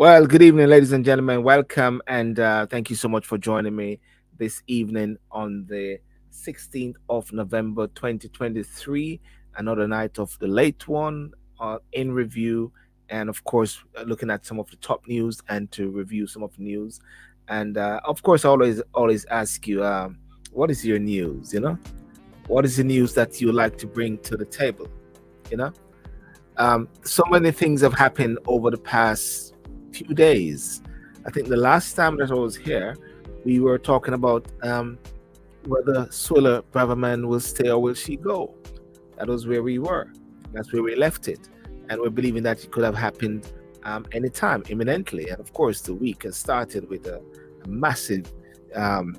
Well, good evening, ladies and gentlemen. Welcome and thank you so much for joining me this evening on the 16th of November 2023. Another night of the late one in review, and of course, looking at some of the top news and to review some of the news. And of course, I always ask you, what is your news? What is the news that you like to bring to the table? You know, so many things have happened over the past few days. I think the last time that I was here, we were talking about whether Swiller Braverman will stay or will she go. That was where we were. That's where we left it. And we're believing that it could have happened anytime, imminently. And of course, the week has started with a massive um,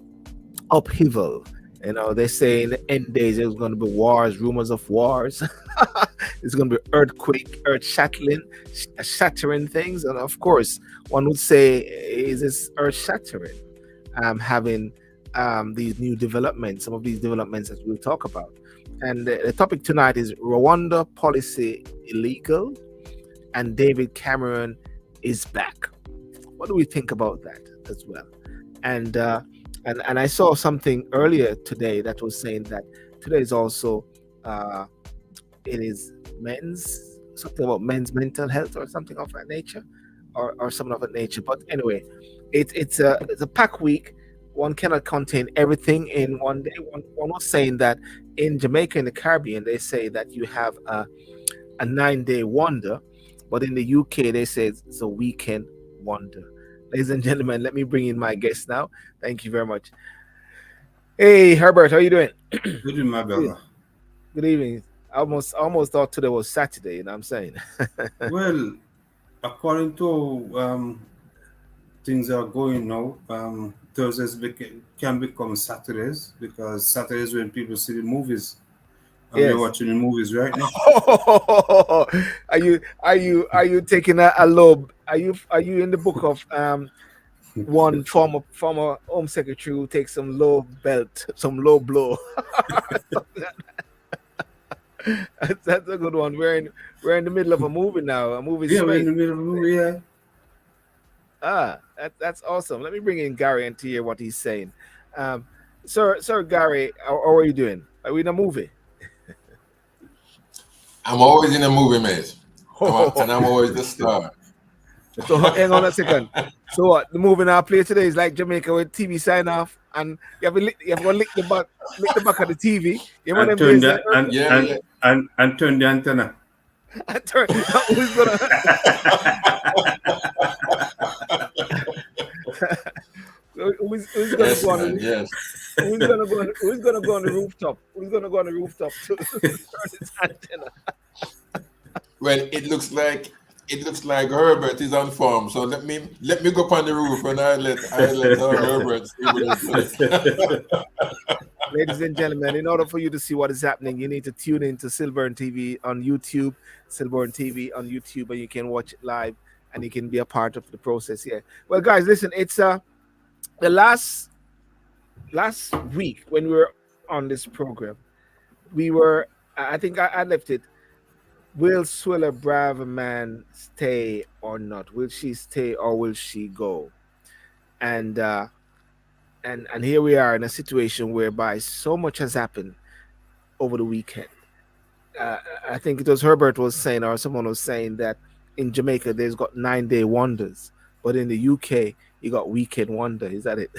upheaval. They say in the end days there's going to be wars, rumors of wars. It's going to be earthquake, shattering things. And of course, one would say, is this earth shattering? Having these new developments, some of these developments that we'll talk about. And the topic tonight is Rawanda policy illegal, and David Cameron is back. What do we think about that as well? And I saw something earlier today that was saying that today is also it is something about men's mental health or something of that nature, or something of that nature. But anyway, it's a pack week. One cannot contain everything in one day. One was saying that in Jamaica and the Caribbean, they say that you have a 9-day wonder, but in the UK they say it's a weekend wonder. Ladies and gentlemen, let me bring in my guest now. Thank you very much. Hey Herbert, how you doing? Good evening, my brother. Good evening. I almost thought today was Saturday, you know what I'm saying? Well, according to things are going now, Thursdays can become Saturdays because Saturdays when people see the movies. And we're Yes. watching the movies right now. Are you taking a low? Are you in the book of one former home secretary who takes some low belt, some low blow? That's a good one. We're in the middle of a movie now. A movie Yeah, we're in straight. the middle of a movie. Yeah. That's awesome. Let me bring in Gary and to hear what he's saying. Um, Sir Gary, how are you doing? Are we in a movie? I'm always in a movie, mate. And I'm always the star. So hang on a second. So what? The movie now play today is like Jamaica with TV sign off, and you have to lick the back of the TV. You know And them turn days. the Yeah, yeah. and turn the antenna. Who's gonna who's gonna Yes, go on the man. Yes. who's gonna go on the rooftop? Who's gonna go on the rooftop to turn his antenna? Well, it looks like Herbert is on form. So let me go up on the roof and I let Herbert see what he's doing. Ladies and gentlemen, in order for you to see what is happening, you need to tune in to Sylbourne TV on YouTube, Sylbourne TV on YouTube, and you can watch it live and you can be a part of the process here. Well, guys, listen, it's the last week when we were on this program, we were I think I left it. Will Swiller Braverman stay or not? Will she stay or will she go? And and here we are in a situation whereby so much has happened over the weekend. uh, I think it was Herbert was saying, or someone was saying that in Jamaica there's got 9-day wonders, but in the UK you got weekend wonder. Is that it?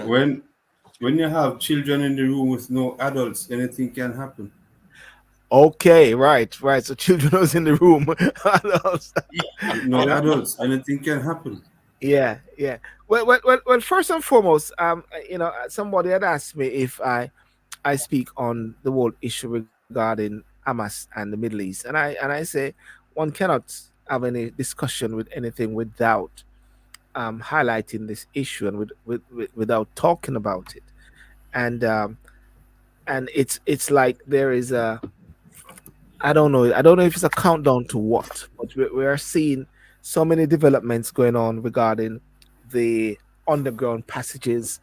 when when you have children in the room with no adults, anything can happen. Okay, right. So children was in the room. With you no know, adults, anything can happen. yeah. Well. First and foremost, somebody had asked me if I speak on the whole issue regarding Hamas and the Middle East, and I say one cannot have any discussion with anything without highlighting this issue and without talking about it. And it's like there is a I don't know if it's a countdown to what, but we are seeing so many developments going on regarding the underground passages.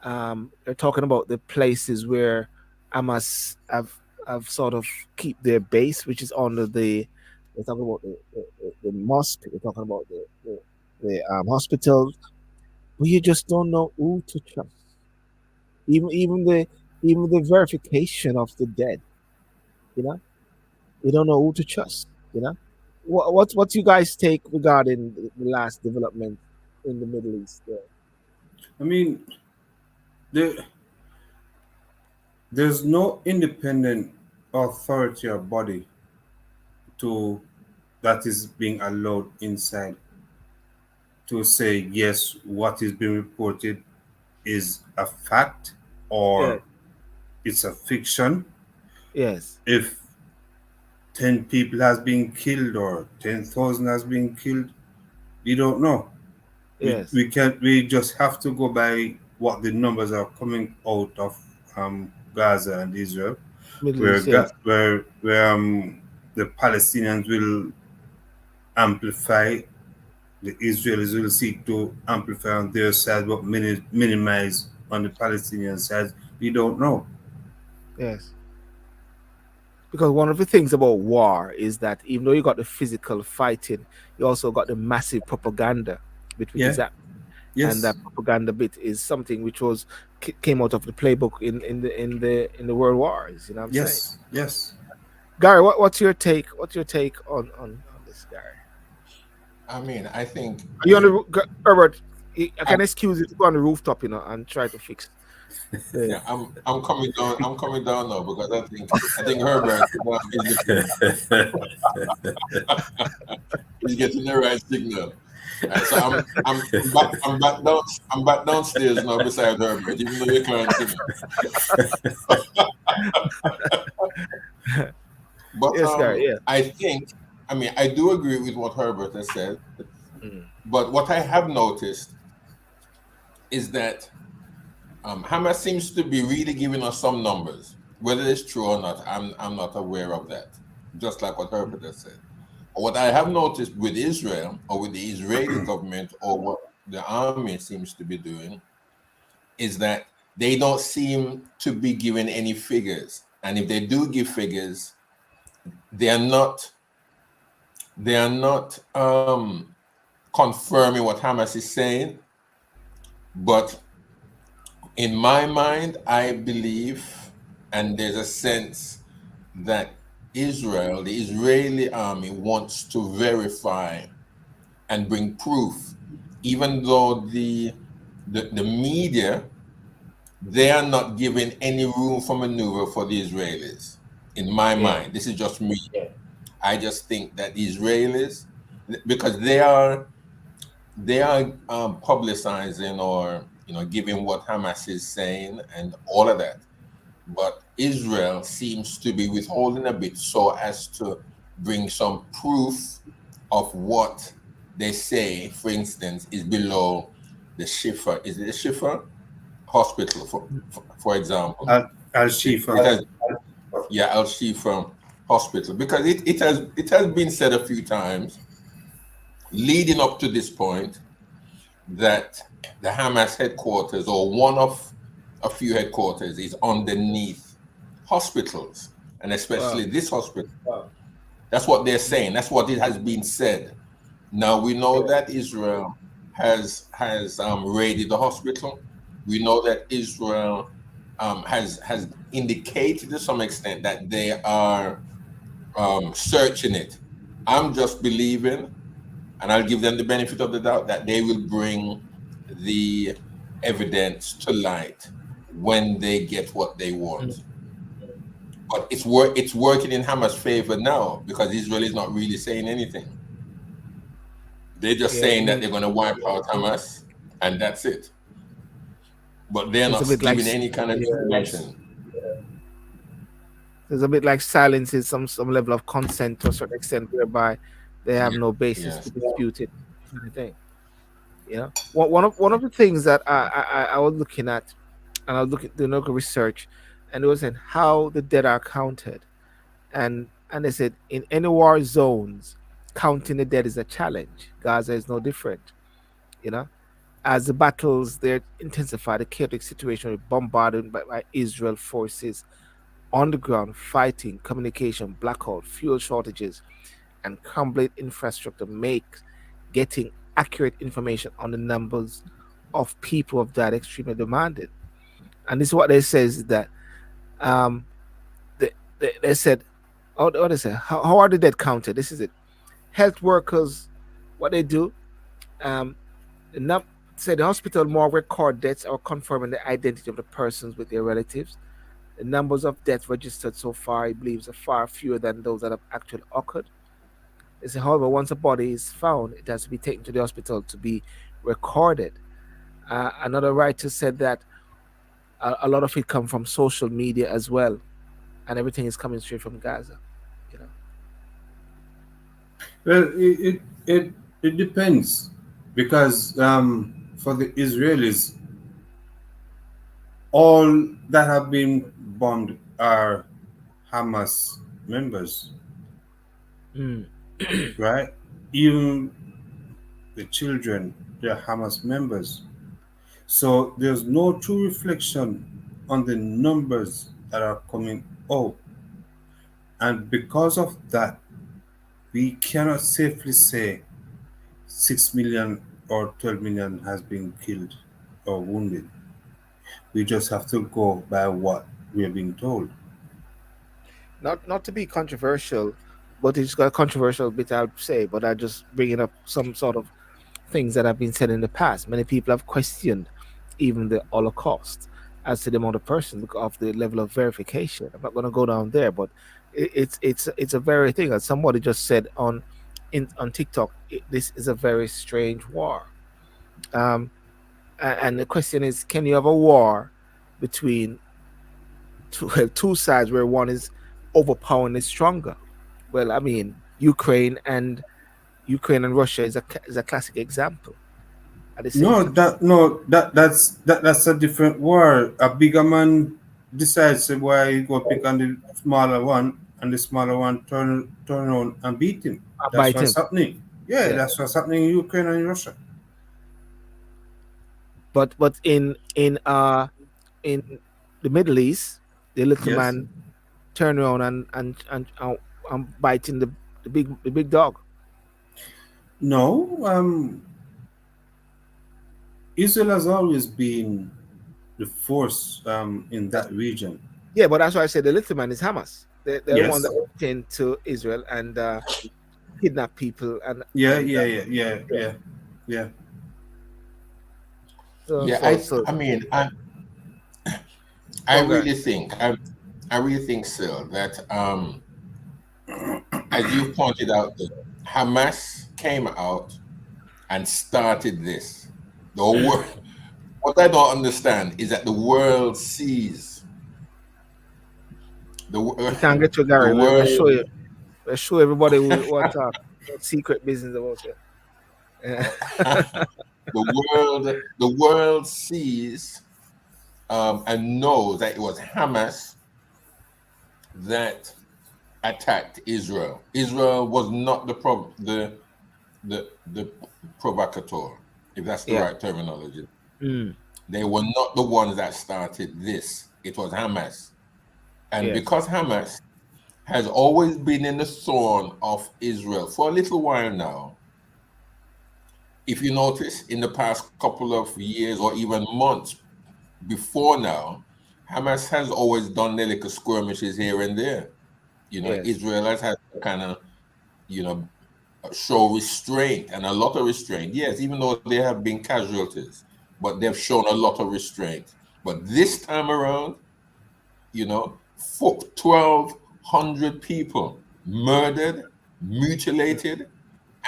They're talking about the places where Hamas have sort of keep their base, which is under the They're talking about the mosque. They're talking about the hospitals. But you just don't know who to trust. Even even the even the verification of the dead. You know, you don't know who to trust. You know, what's you guys take regarding the last development in the Middle East? There? I mean, there, there's no independent authority or body to that is being allowed inside to say yes, what is being reported is a fact Yeah. or it's a fiction. Yes. If 10 people has been killed or 10,000 has been killed, we don't know. Yes. We can't. We just have to go by what the numbers are coming out of Gaza and Israel, Middle East. Yes. where the Palestinians will amplify, the Israelis will seek to amplify on their side, but minimize on the Palestinian side. We don't know. Yes. Because one of the things about war is that even though you got the physical fighting, you also got the massive propaganda bit which Yeah. is that, and Yes. that propaganda bit is something which was came out of the playbook in the world wars. You know what I'm saying? Yes. Yes. Gary, what's your take? What's your take on this, Gary? I mean, I think Are you on the Herbert? I I, can excuse you to go on the rooftop, and try to fix the. yeah, I'm coming down. I'm coming down now because I think Herbert is getting the right signal. Right, so I'm back downstairs now beside Herbert, even though you can't see me. But Yes, Gary. Yeah. I mean, I do agree with what Herbert has said. Mm. But what I have noticed is that Hamas seems to be really giving us some numbers. Whether it's true or not, I'm not aware of that. Just like what Herbert has said. What I have noticed with Israel or with the Israeli government or what the army seems to be doing is that they don't seem to be giving any figures. And if they do give figures, they are not confirming what Hamas is saying. But in my mind, I believe, and there's a sense that Israel, the Israeli army, wants to verify and bring proof, even though the media, they are not giving any room for maneuver for the Israelis. In my Yeah. mind, this is just me. I just think that the Israelis, because they are publicizing or giving what Hamas is saying and all of that, but Israel seems to be withholding a bit so as to bring some proof of what they say, for instance, is below the Shifa. Is it the Shifa hospital, for example? Al It, Shifa. it has, yeah, Al Shifa hospital, because it has been said a few times leading up to this point that the Hamas headquarters or one of a few headquarters is underneath hospitals, and Wow. especially this hospital. That's what they're saying. That's what it has been said. Now we know that Israel has raided the hospital. We know that Israel has indicated to some extent that they are searching it. I'm just believing, and I'll give them the benefit of the doubt that they will bring the evidence to light when they get what they want. But it's working in Hamas' favor now because Israel is not really saying anything. They're just Yeah. I saying that mean, they're going to wipe out Hamas, and that's it. But they're it's a not bit like giving any kind of information. there's a bit like silence is some level of consent to a certain extent, whereby they have Yeah, no basis to yes. dispute it. Kind of thing. One of the things that I was looking at, and I was doing local research, and it was in how the dead are counted, and they said in any war zones, counting the dead is a challenge. Gaza is no different. You know, as the battles there intensify, the chaotic situation with bombarded by Israel forces on the ground, fighting, communication, blackout, fuel shortages, and complete infrastructure makes getting accurate information on the numbers of people of that extremely demanding. And this is what they says is that um, they said, what they say, how are the dead counted? This is it. Health workers, what they do, um, the say the hospital more record deaths or confirming the identity of the persons with their relatives. The numbers of deaths registered so far, he believes, are far fewer than those that have actually occurred. They say, however, once a body is found, it has to be taken to the hospital to be recorded. Another writer said that a lot of it come from social media as well, and everything is coming straight from Gaza. You know. Well, it depends because for the Israelis, all that have been bombed are Hamas members, Mm. right? Even the children, they're Hamas members. So there's no true reflection on the numbers that are coming out. And because of that, we cannot safely say 6 million or 12 million has been killed or wounded. We just have to go by what we are being told. Not to be controversial, but it's got a controversial bit I'll say, but I just bringing up some sort of things that have been said in the past. Many people have questioned even the Holocaust as to the amount of persons because of the level of verification. I'm not going to go down there, but it's a very thing. As somebody just said on TikTok, this is a very strange war. Um, and the question is, can you have a war between two sides where one is overpowering is stronger? Well, I mean, Ukraine and Russia is a classic example. At the same time, That's a different war. A bigger man decides why he go pick on the smaller one, and the smaller one turn around and beat him. I That's bite what's him. happening. Yeah, Yeah, that's what's happening in Ukraine and Russia. but in the Middle East, the little Yes. man turn around and biting the big dog. No, Israel has always been the force in that region. Yeah, but that's why I said the little man is Hamas. They're the one Yes. that went into Israel and kidnap people Yeah, and yeah, yeah, yeah, yeah. yeah, yeah. So Yeah, so so I mean, I go on, guys. really think, I really think, Sil, that as you pointed out, that Hamas came out and started this. The world, what I don't understand is that the world sees the You can't get to the Garry. We'll world show you. We'll show everybody what secret business about you. the world sees and knows that it was Hamas that attacked Israel. Israel was not the provocateur, if that's the Yeah. right terminology. Mm, They were not the ones that started this. It was Hamas. And yes. because Hamas has always been in the thorn of Israel for a little while now, if you notice in the past couple of years or even months before now, Hamas has always done their little skirmishes here and there. You know, Yes. Israel has had to kind of, you know, show restraint and a lot of restraint. Yes, even though there have been casualties, but they've shown a lot of restraint. But this time around, you know, 1,200 people murdered, mutilated,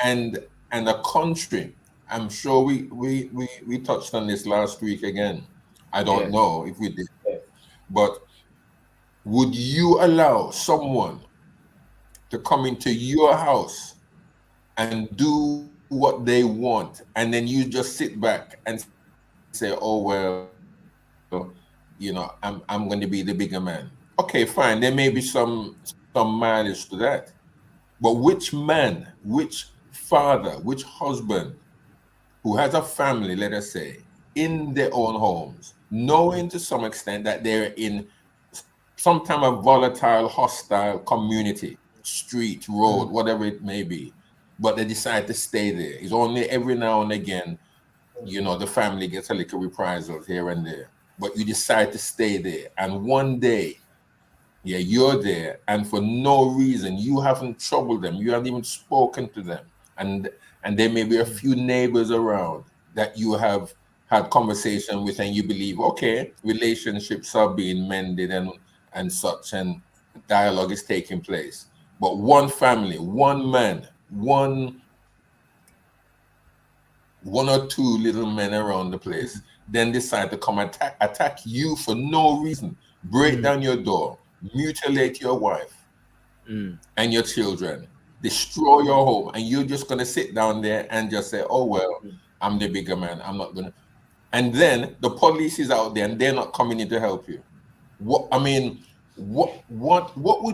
and a country. I'm sure we touched on this last week again. I don't Yes. know if we did, but would you allow someone to come into your house and do what they want, and then you just sit back and say, "Oh well, you know, I'm going to be the bigger man." Okay, fine. There may be some mileage to that, but which man, which father, which husband who has a family, let us say, in their own homes, knowing to some extent that they're in some type of volatile, hostile community, street, road, whatever it may be, but they decide to stay there. It's only every now and again, the family gets a little reprisals here and there, but you decide to stay there. And one day, you're there, and for no reason, you haven't troubled them, you haven't even spoken to them, and there may be a few neighbors around that you have had conversation with, and you believe, okay, relationships are being mended and such, and dialogue is taking place. But one family, one man, one or two little men around the place then decide to come attack you for no reason, break down your door, mutilate your wife and your children, destroy your home, and you're just going to sit down there and just say, oh, well, I'm the bigger man, I'm not going to. And then the police is out there and they're not coming in to help you. What would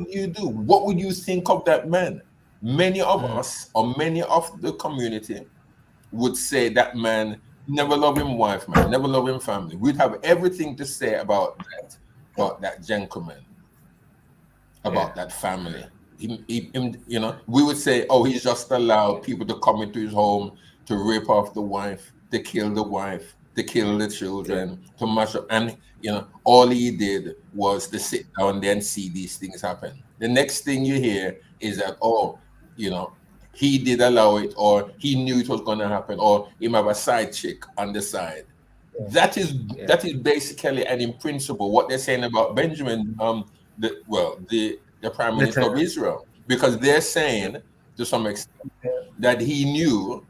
you do? What would you think of that man? Many of us, or many of the community, would say that man never loved him wife, man, never loved him family. We'd have everything to say about that gentleman, about that family. We would say, oh, he's just allowed people to come into his home to rape off the wife, to kill the wife, to kill the children, to mash up. And, all he did was to sit down there and see these things happen. The next thing you hear is that, he did allow it, or he knew it was going to happen, or he might have a side chick on the side. That is basically, and in principle, what they're saying about Benjamin, the Prime Minister of Israel, because they're saying to some extent that he knew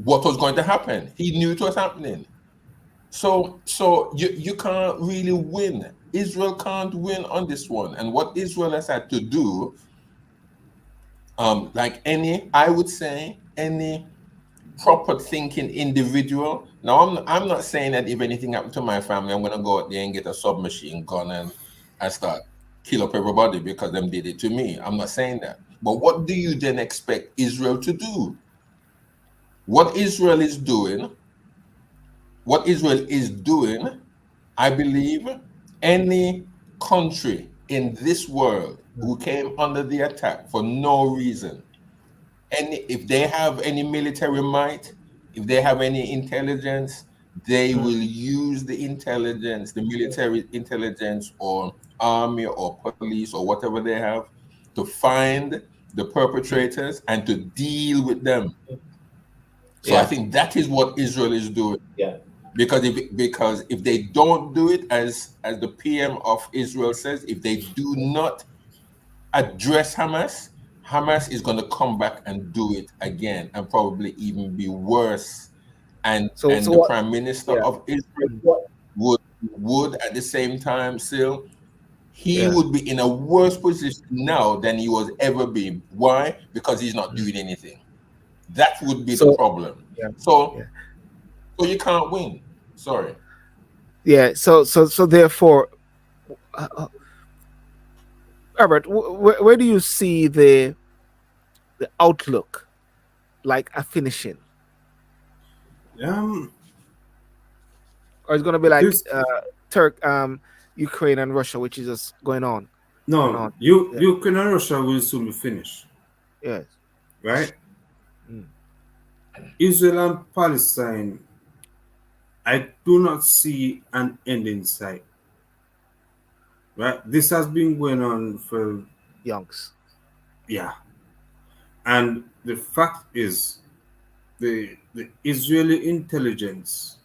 what was going to happen. He knew it was happening. So you can't really win. Israel can't win on this one. And what Israel has had to do, I would say any proper thinking individual. Now, I'm not saying that if anything happened to my family, I'm going to go out there and get a submachine gun and I start kill up everybody because them did it to me. I'm not saying that. But what do you then expect Israel to do? What Israel is doing, I believe any country in this world who came under the attack for no reason, if they have any military might, if they have any intelligence, they will use the intelligence, the military intelligence or army or police or whatever they have, to find the perpetrators and to deal with them. So I think that is what Israel is doing. Yeah. Because if they don't do it, as the PM of Israel says, if they do not address Hamas is going to come back and do it again, and probably even be worse. And the Prime Minister of Israel would at the same time still, he would be in a worse position now than he was ever been. Why? Because he's not doing anything. That would be the problem. So you can't win. Sorry. Yeah. So therefore, Robert, where do you see the outlook, like a finishing? Or it's going to be like Ukraine and Russia, which is just going on. No, Ukraine and Russia will soon be finished. Yes. Right? Israel and Palestine, I do not see an end in sight. Right? This has been going on for yonks. Yeah. And the fact is, the Israeli intelligence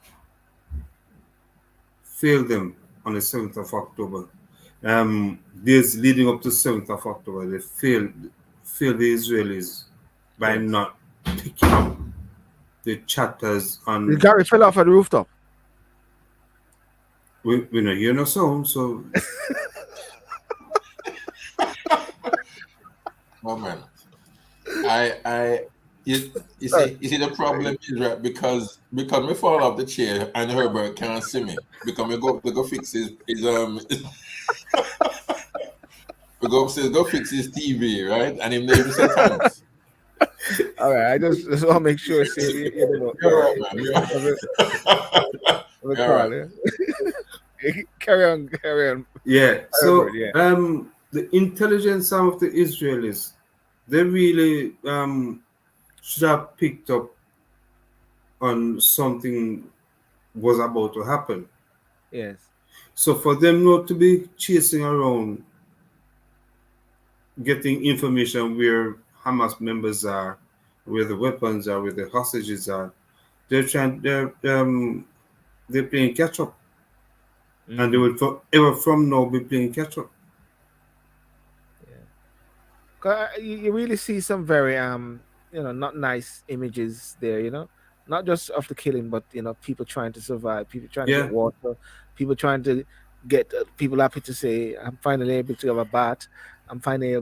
failed them on the 7th of October. Days leading up to 7th of October, they failed the Israelis by not picking up the chapters on. The Garry fell off at the rooftop. We not hear no sound, so. Oh man, you see the problem is, right, because me fall off the chair and Herbert can't see me because we go fix his we go upstairs, go fix his TV, right, and him never say thanks. All right, I just want to make sure. You're right, man. Carry on. Yeah. So the intelligence of the Israelis they really should have picked up on something was about to happen. Yes. So for them not to be chasing around getting information where Hamas members are, where the weapons are, where the hostages are, they're playing catch up, and they Mm. will forever from now be playing catch up. Yeah. 'Cause, you really see some very not nice images there. Not just of the killing, but people trying to survive, people trying to get Yeah. water, people trying to get people happy to say, "I'm finally able to have a bath. I'm finally,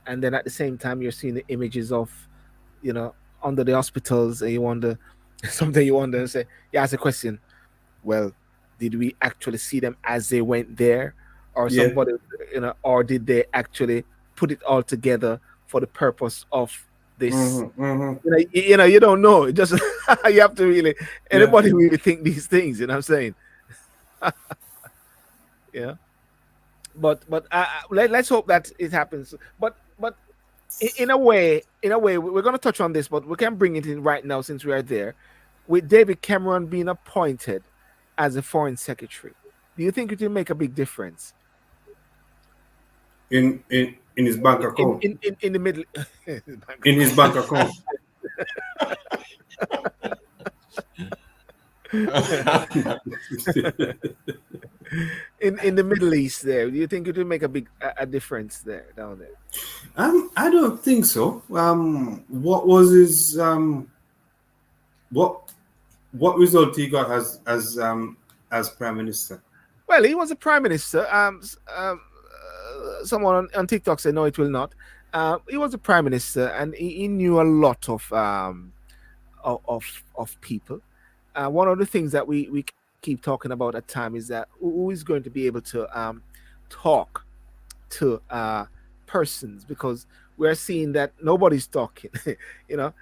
and then at the same time you're seeing the images of you know under the hospitals, and you wonder something. You wonder and say, you ask a question, well, did we actually see them as they went there, or Yeah. somebody, or did they actually put it all together for the purpose of this? Mm-hmm, mm-hmm. You don't know. It just you have to really, Yeah. anybody really think these things, what I'm saying. Yeah. But let's hope that it happens. But in a way, we're going to touch on this, but we can bring it in right now since we are there. With David Cameron being appointed as a foreign secretary, do you think it will make a big difference In his bank account. in the middle? In his bank account. in the Middle East there, do you think it will make a difference there down there? I don't think so. What was his what what result he got as prime minister? Well, he was a prime minister. Someone on TikTok said no, it will not. He was a prime minister, and he knew a lot of people. One of the things that we keep talking about at time is that who is going to be able to talk to persons, because we're seeing that nobody's talking. you know,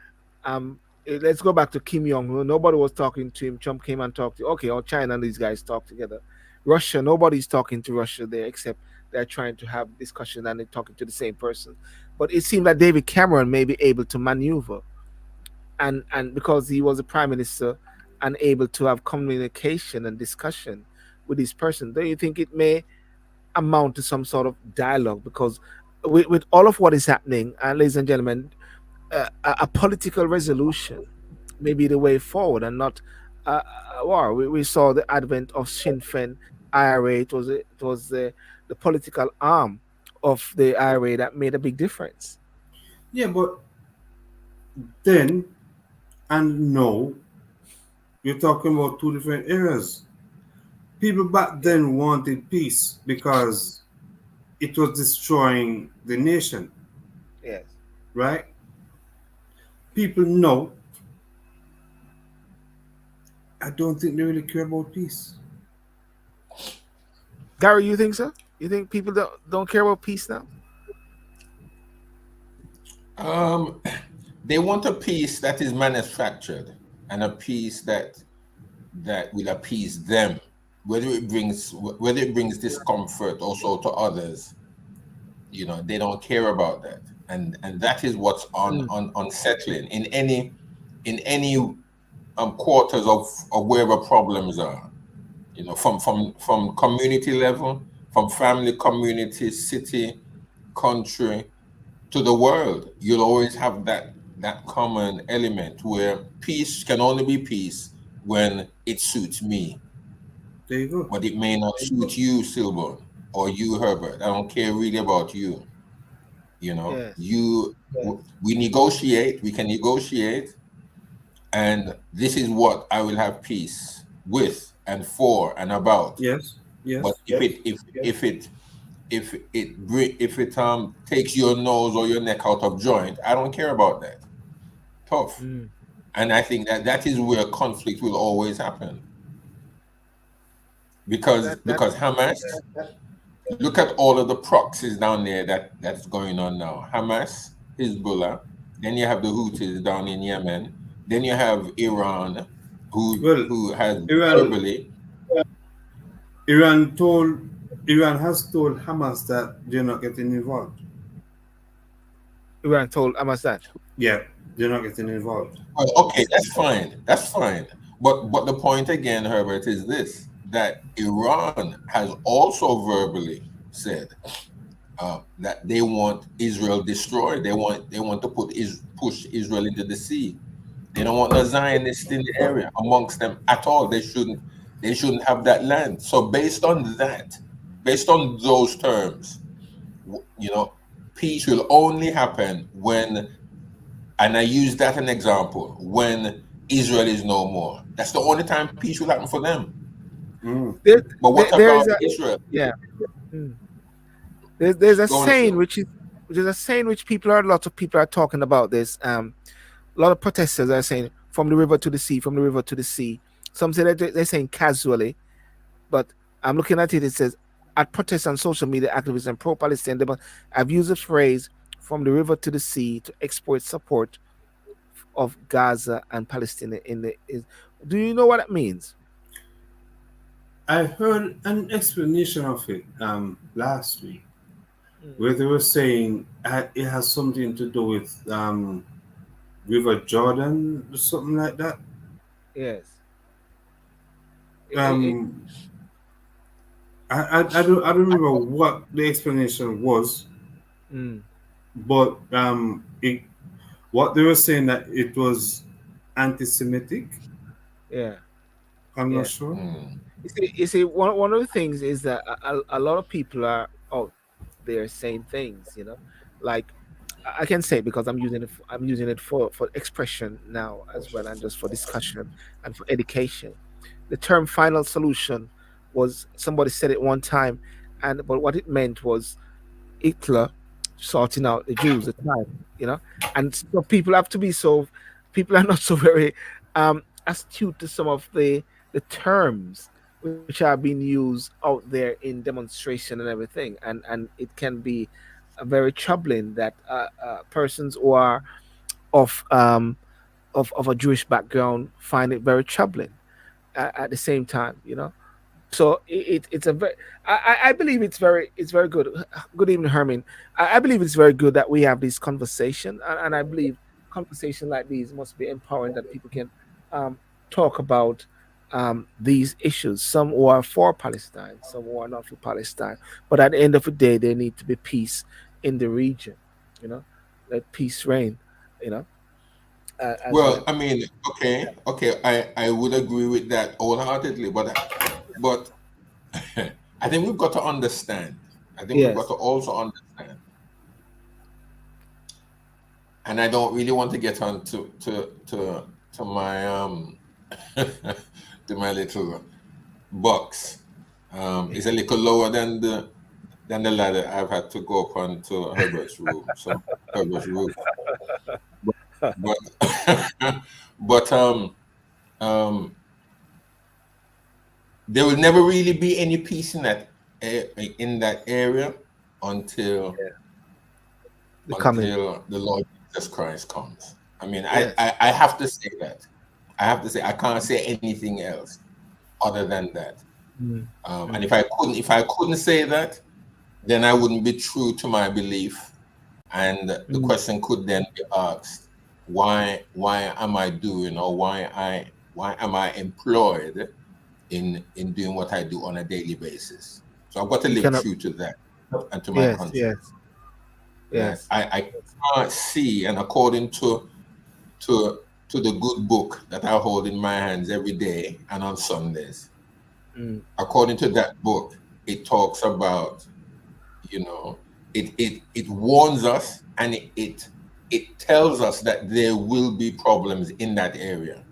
let's go back to Kim Jong Un. Nobody was talking to him. Trump came and talked to. Okay, all China and these guys talk together. Russia, nobody's talking to Russia there, except they're trying to have discussion and they're talking to the same person. But it seemed that David Cameron may be able to maneuver, and because he was a prime minister and able to have communication and discussion with this person, do you think it may amount to some sort of dialogue? Because with all of what is happening, ladies and gentlemen, a political resolution may be the way forward, and not a war. We saw the advent of Sinn Féin IRA. It was the political arm of the IRA that made a big difference. Yeah, but then and now you're talking about two different eras. People back then wanted peace because it was destroying the nation, Yes. right? People know. I don't think they really care about peace. Gary, you think so? You think people don't care about peace now? um, they want a peace that is manufactured, and a peace that will appease them, whether it brings discomfort also to others. They don't care about that, and that is what's Mm. unsettling in any quarters of wherever problems are. From community level, from family, community, city, country, to the world. You'll always have that common element where peace can only be peace when it suits me, There you go. but it may not suit you, Sylbourne, or you, Herbert. I don't care really about you. Yes. We negotiate. We can negotiate, and this is what I will have peace with and for and about. Yes. Yes. But if it takes your nose or your neck out of joint, I don't care about that. Tough. Mm. And I think that is where conflict will always happen, because That Hamas. Look at all of the proxies down there that's going on now. Hamas, Hezbollah. Then you have the Houthis down in Yemen. Then you have Iran, Well, who has Iran, verbally. Iran told Iran has told Hamas that they're not getting involved. We weren't told. I must that. Yeah, they're not getting involved. Well, okay, that's fine. That's fine. But the point again, Herbert, is this: that Iran has also verbally said that they want Israel destroyed. They want to push Israel into the sea. They don't want no Zionists in the area amongst them at all. They shouldn't have that land. So based on that, based on those terms, you know, peace will only happen when, and I use that an example, when Israel is no more. That's the only time peace will happen for them. Mm. But what There is about a Israel? yeah. Mm. There's a Go on, saying Phil. which is a saying which lots of people are talking about this. A lot of protesters are saying from the river to the sea, from the river to the sea. Some say that they're saying casually, but I'm looking at it. It says at protests and social media activists and pro-Palestinian debate, I've used the phrase "from the river to the sea" to export support of Gaza and Palestine. Do you know what that means? I heard an explanation of it last week, Mm. where they were saying it has something to do with River Jordan or something like that. Yes. It, Um, I don't remember what the explanation was, mm, but what they were saying that it was anti-Semitic. yeah. I'm not Yeah. sure. Mm. You see, one of the things is that a lot of people are out there saying things, like I can say because I'm using it for expression now as well, and just for discussion and for education. The term "final solution" was somebody said it one time, and but what it meant was Hitler sorting out the Jews at the time, and so people are not so very astute to some of the terms which are being used out there in demonstration and everything, and it can be very troubling that persons who are of of a Jewish background find it very troubling at the same time, so it's a very I believe it's very good. Good evening, Herman. I believe it's very good that we have this conversation, and I believe conversation like these must be empowering, that people can um, talk about these issues. Some who are for Palestine, some who are not for Palestine, but at the end of the day, there need to be peace in the region. You know, let peace reign. You know, as Well, well. I mean, okay, I would agree with that wholeheartedly, but I think we've got to understand. I think we've got Yes. to also understand, and I don't really want to get on to my to my little box. It's a little lower than the ladder I've had to go up on to Herbert's room. So Herbert's room, but but um, there will never really be any peace in that area until The coming. until the Lord Jesus Christ comes. I mean, Yes. I have to say that. I have to say I can't say anything else other than that. Mm, And mm, if I couldn't say that, then I wouldn't be true to my belief. And the mm. question could then be asked, why am I doing, or why am I employed in doing what I do on a daily basis? So I've got to You live cannot. true to that and to my Yes. conscience. Yes. That Yes. I can't see, and according to to the good book that I hold in my hands every day and on Sundays, Mm, according to that book, it talks about, you know, it warns us, and it tells us that there will be problems in that area.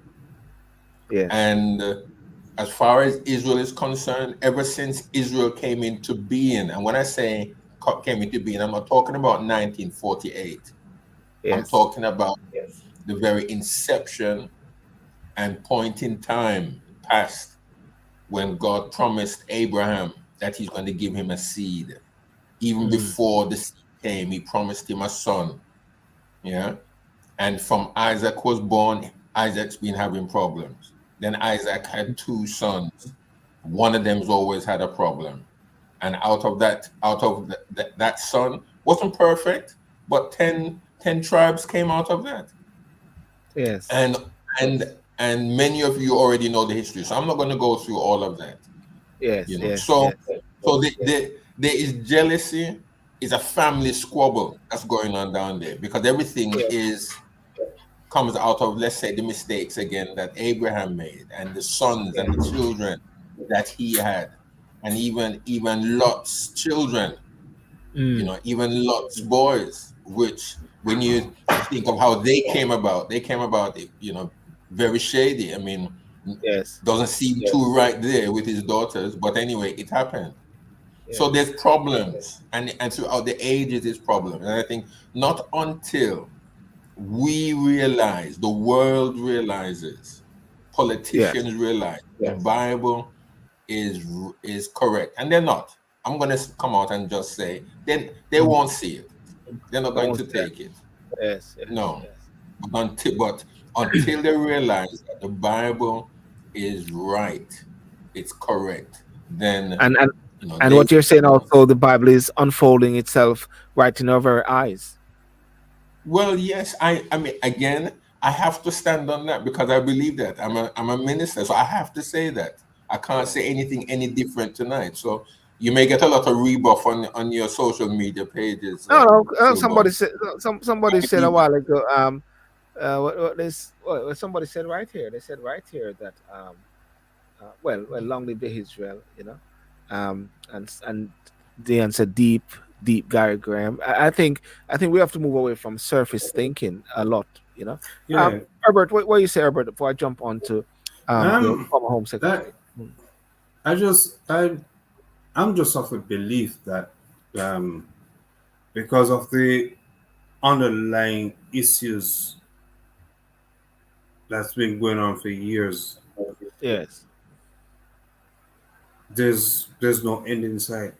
yes. And as far as Israel is concerned, ever since Israel came into being, and when I say came into being, I'm not talking about 1948. I'm Yes. talking about the very inception and point in time past when God promised Abraham that he's going to give him a seed. Even Mm, before the seed came, he promised him a son. Yeah. And from Isaac was born, Isaac's been having problems. Then Isaac had two sons. One of them's always had a problem. And out of that son wasn't perfect, but 10 tribes came out of that. Yes. And and and many of you already know the history, so I'm not going to go through all of that. Yes. You know, Yes. so Yes. there is jealousy, is a family squabble that's going on down there, because everything is comes out of, let's say, the mistakes again that Abraham made, and the sons and the children that he had, and even Lot's children, you Mm. know, even Lot's boys, which when you think of how they came about it, you know, very shady. I mean, Yes. doesn't seem too right there with his daughters, but anyway, it happened. So Yes. there's problems, and throughout the ages, there's problems. And I think not until we realize, the world realizes, Yes. politicians realize the Bible is correct, and they're not. I'm going to come out and just say, then they Mm. won't see it. They're not I going won't to say that. take it. Yes. Yes. No. Yes. But until they realize that the Bible is right, it's correct, then And and you know and they. what you're saying also, the Bible is unfolding itself right in our very eyes. Well, yes, I mean, again, I have to stand on that because I believe that. I'm a minister, so I have to say that. I can't say anything any different tonight. So you may get a lot of rebuff on your social media pages, No, no. Sylbourne. Somebody said. Somebody I said a believe that. while ago. What somebody said right here. They said right here that well, long live the Israel, you know, and they answered deep Gary Graham. I think we have to move away from surface thinking a lot, you know. Yeah. Herbert, what you say, Herbert? Before I jump on to the Um, former Home that Secretary. Mm. I just I'm just of a belief that um, because of the underlying issues that's been going on for years, Yes, there's no end in sight.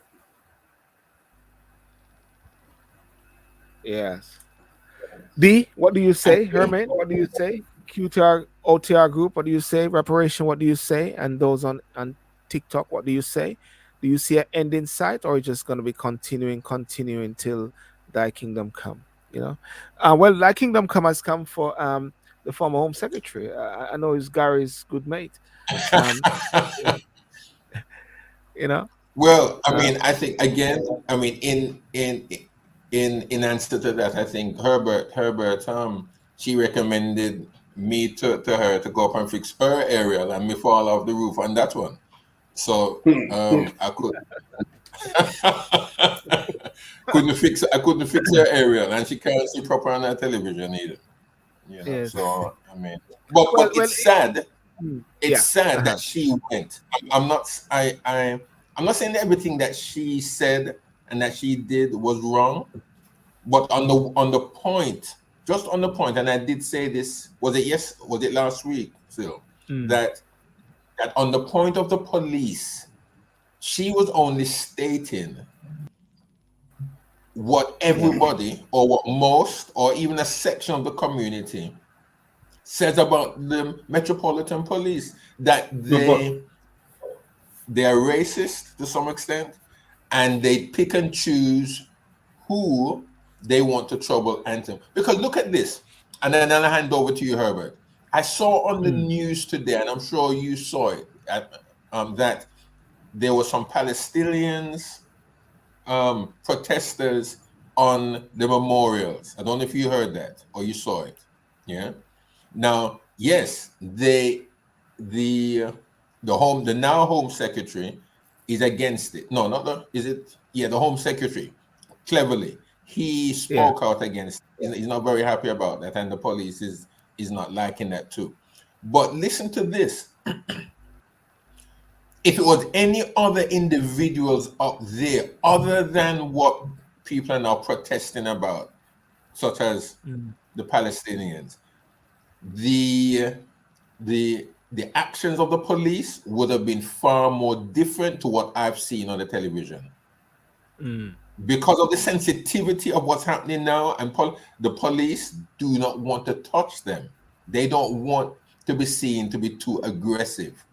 yes. D, what do you And say? Herman, what do you say? QTR OTR group, what do you say? Reparation, what do you say? And those on TikTok, what do you say? Do you see an end in sight, or just going to be continuing till thy kingdom come? You know, well, thy kingdom come has come for the former Home Secretary. I know he's Gary's good mate. Um, you know, well, I uh, mean, I think again, I mean, in answer to that, I think Herbert she recommended me to her to go up and fix her aerial and me fall off the roof on that one. So I could I couldn't fix her aerial, and she can't see proper on her television either. You know, yes. so I mean, but Well, but well, it's sad. It's yeah. sad Uh-huh. that she went. I'm not. I'm not saying that everything that she said and that she did was wrong, but on the point, just on the point, and I did say this. Was it last week? Still, Mm, that on the point of the police, she was only stating what everybody, or what most, or even a section of the community says about the Metropolitan Police, that No, but they're racist to some extent, and they pick and choose who they want to trouble and because look at this, and then I'll hand over to you, Herbert. I saw on the mm, news today, and I'm sure you saw it, that there were some Palestinians protesters on the memorials. I don't know if you heard that or you saw it. Yeah. Now, yes, the the now Home Secretary is against it. No, not the is it? Yeah, the Home Secretary, cleverly, he yeah. spoke out against it. He's not very happy about that, and the police is not liking that too. But listen to this: if it was any other individuals up there, other than what people are now protesting about, such as Mm, the Palestinians, the the actions of the police would have been far more different to what I've seen on the television, mm, because of the sensitivity of what's happening now, and the police do not want to touch them. They don't want to be seen to be too aggressive.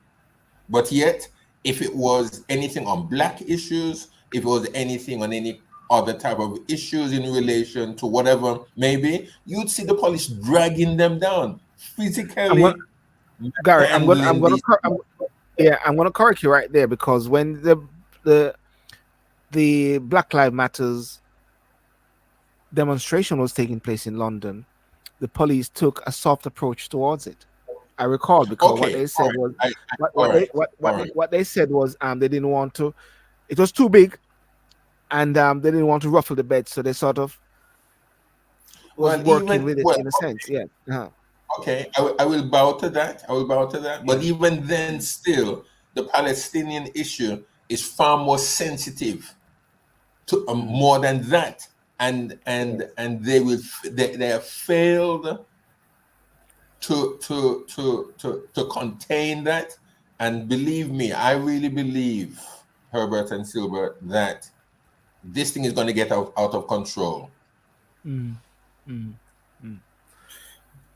But yet, if it was anything on black issues, if it was anything on any other type of issues in relation to whatever maybe, you'd see the police dragging them down, I'm gonna, physically Gary, handling these. yeah, I'm gonna correct you right there because when the the Black Lives Matters demonstration was taking place in London, the police took a soft approach towards it. I recall because what Okay, they all said right. was All right, all right. what they said was they didn't want to. It was too big, and they didn't want to ruffle the bed, so they sort of was Well, working even with it well, in a sense. Yeah. Uh-huh. okay, I will bow to that. I will bow to that. Yeah. But even then, still, the Palestinian issue is far more sensitive to more than that, Yes. and they have failed to contain that. And believe me, I really believe, Herbert and Silbert, that this thing is going to get out of control. Mm. Mm. Mm.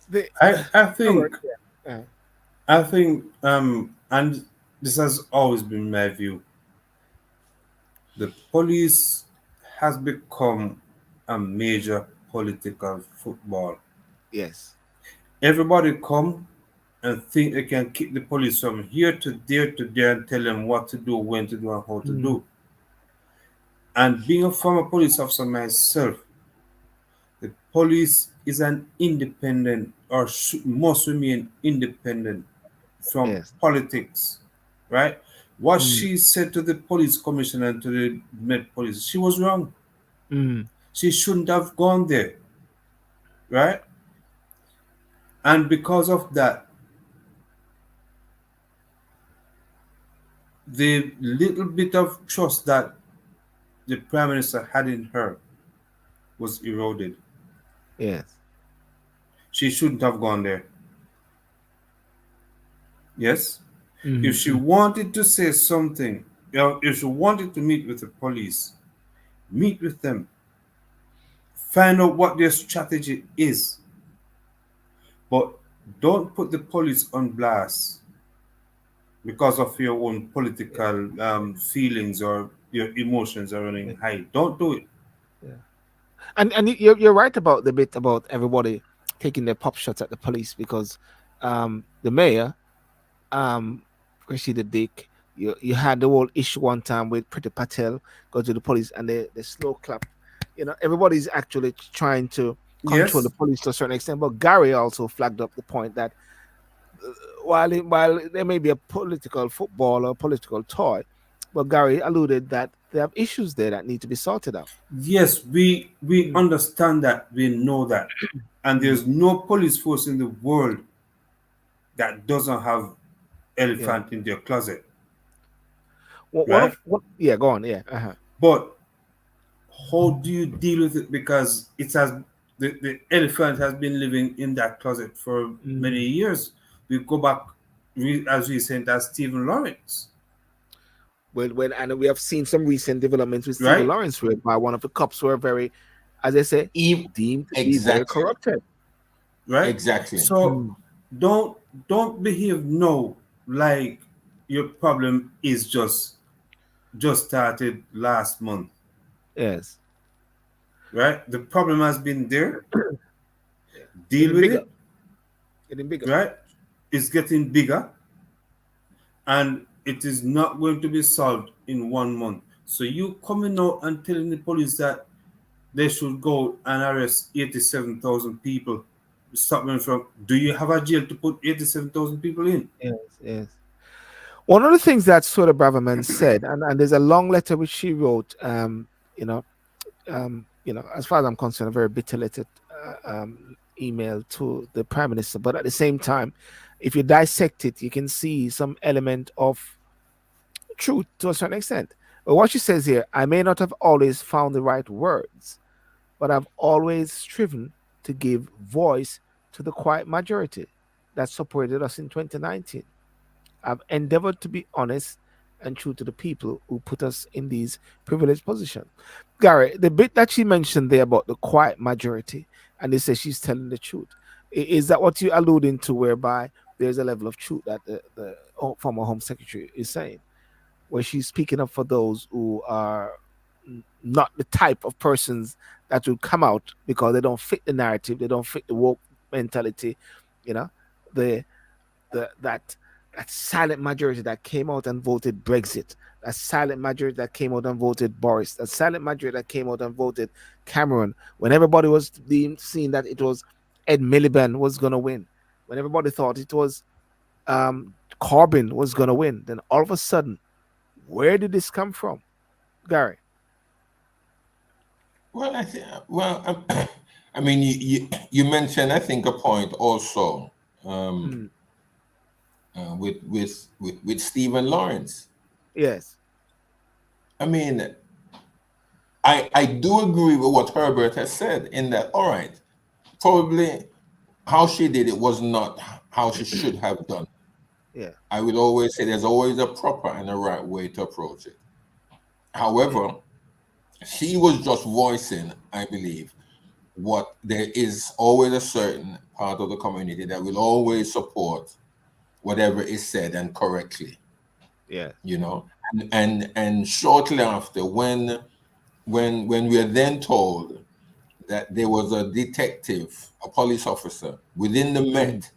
The, I Robert, think yeah. and this has always been my view. The police has become a major political football. Yes. Everybody come and think they can kick the police from here to there and tell them what to do, when to do, and how to Mm. do. And being a former police officer myself, the police is an independent or must remain independent from Yes. politics, right? What Mm. she said to the police commissioner and to the Met Police, she was wrong. Mm. She shouldn't have gone there, right? And because of that, the little bit of trust that the Prime Minister had in her was eroded. Yes. She shouldn't have gone there. Yes? If she Mm. wanted to say something, if she wanted to meet with the police, meet with them, find out what their strategy is, but don't put the police on blast because of your own political feelings or your emotions are running Yeah. high. Don't do it. Yeah. And you're right about the bit about everybody taking their pop shots at the police because the mayor Rashida Dick, you had the whole issue one time with Pretty Patel go to the police and they slow clap. You know, everybody's actually trying to control the Yes, police to a certain extent. But Gary also flagged up the point that while there may be a political football or political toy, but Gary alluded that there have issues there that need to be sorted out. yes, we Mm. understand that, we know that, and Mm. there's no police force in the world that doesn't have Yeah. elephant in their closet, One right? of what? Yeah, go on. Yeah. Uh-huh. But how do you deal with it? Because it has the elephant has been living in that closet for many Mm. years. We go back as recent as Stephen Lawrence, And we have seen some recent developments with Stephen right? Lawrence, whereby one of the cops were very, as they say, Eve, deemed to be very exactly, corrupted. Right? exactly. So Mm. don't don't behave no like your problem is just started last month, Yes. right? The problem has been there. Yeah. Deal Getting with bigger. it, Getting bigger. right? It's getting bigger, and it is not going to be solved in 1 month. So you coming out and telling the police that they should go and arrest 87,000 people, stop them from. Do you have a jail to put 87,000 people in? Yes. Yes. One of the things that Soda Braverman said, and there's a long letter which she wrote, as far as I'm concerned, a very bitter letter, email to the Prime Minister. But at the same time, if you dissect it, you can see some element of truth to a certain extent. But what she says here, I may not have always found the right words, but I've always striven to give voice to the quiet majority that supported us in 2019. I've endeavored to be honest and true to the people who put us in these privileged positions. Gary, the bit that she mentioned there about the quiet majority, and they say she's telling the truth, is that what you're alluding to, whereby there's a level of truth that the former Home Secretary is saying, where she's speaking up for those who are not the type of persons that would come out because they don't fit the narrative, they don't fit the woke mentality, you know, the that silent majority that came out and voted Brexit, that silent majority that came out and voted Boris, that silent majority that came out and voted Cameron, when everybody was being seen that it was Ed Miliband was going to win, when everybody thought it was Corbyn was going to win, then all of a sudden, where did this come from, Garry? Well, I think. Well, I mean, you mentioned, I think, a point also, Mm, with Stephen Lawrence. yes. I mean, I do agree with what Herbert has said in that. All right, probably how she did it was not how she should have done. Yeah. I would always say there's always a proper and a right way to approach it. However, she was just voicing, I believe, what there is always a certain part of the community that will always support whatever is said and correctly, Yeah. you know. And shortly after, when we are then told that there was a detective, a police officer within the Met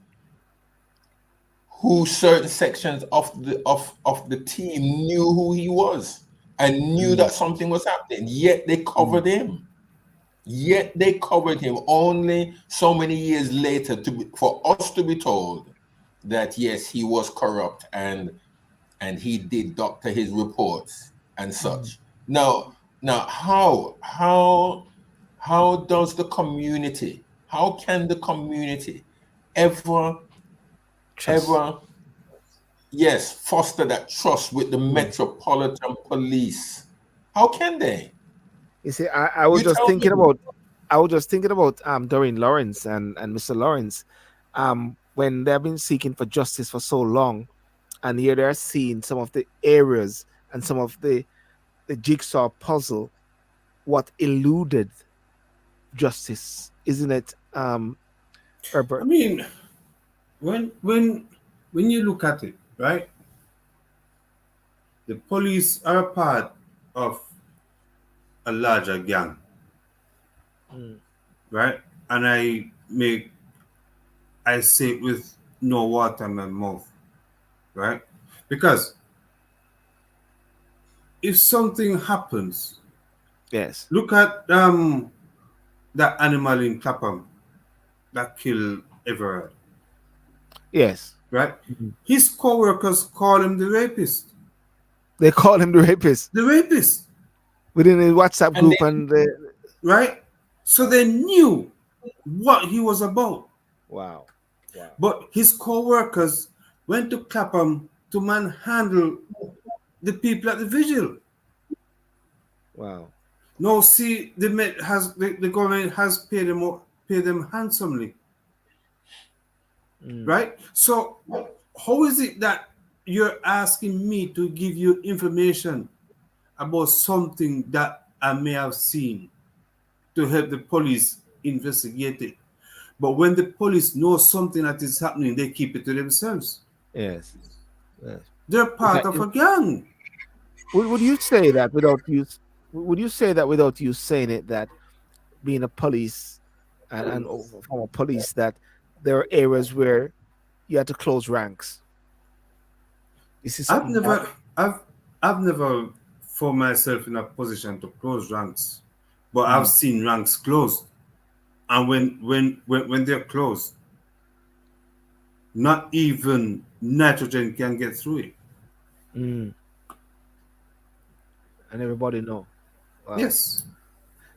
who certain sections of the team knew who he was and knew that something was happening, yet they covered him. Yet they covered him only so many years later for us to be told that yes, he was corrupt and he did doctor his reports and such. Now how does the community, how can the community ever Trust. ever yes foster that trust with the Metropolitan Police? How can they? You see, I was You just tell thinking me. about Doreen Lawrence and Mr. Lawrence, when they've been seeking for justice for so long, and here they're seeing some of the areas and some of the jigsaw puzzle what eluded justice, isn't it, I Herbert? mean, when you look at it, right? The police are a part of a larger gang, Mm, right? And I say it with no water in my mouth, right? Because if something happens, yes. look at that animal in Clapham that killed Everard, Yes. right? Mhm. His co-workers call him the rapist. They call him the rapist The rapist, within the WhatsApp And group, and the right? So they knew what he was about. wow, wow, But his co-workers went to Clapham to manhandle the people at the vigil. wow. No, see, the government has paid them handsomely, Mm, right? So how is it that you're asking me to give you information about something that I may have seen to help the police investigate it? But when the police know something that is happening, they keep it to themselves. yes, yes. They're Is part that, of a gang. would you say that without you? Would you say that without you saying it, that being a police and from a police, that there are areas where you had to close ranks? You see I've something that never, I've, I've never found myself in a position to close ranks, but I've mm, seen ranks closed, and when they're closed, not even nitrogen can get through it. mm, and everybody know. Wow. Yes,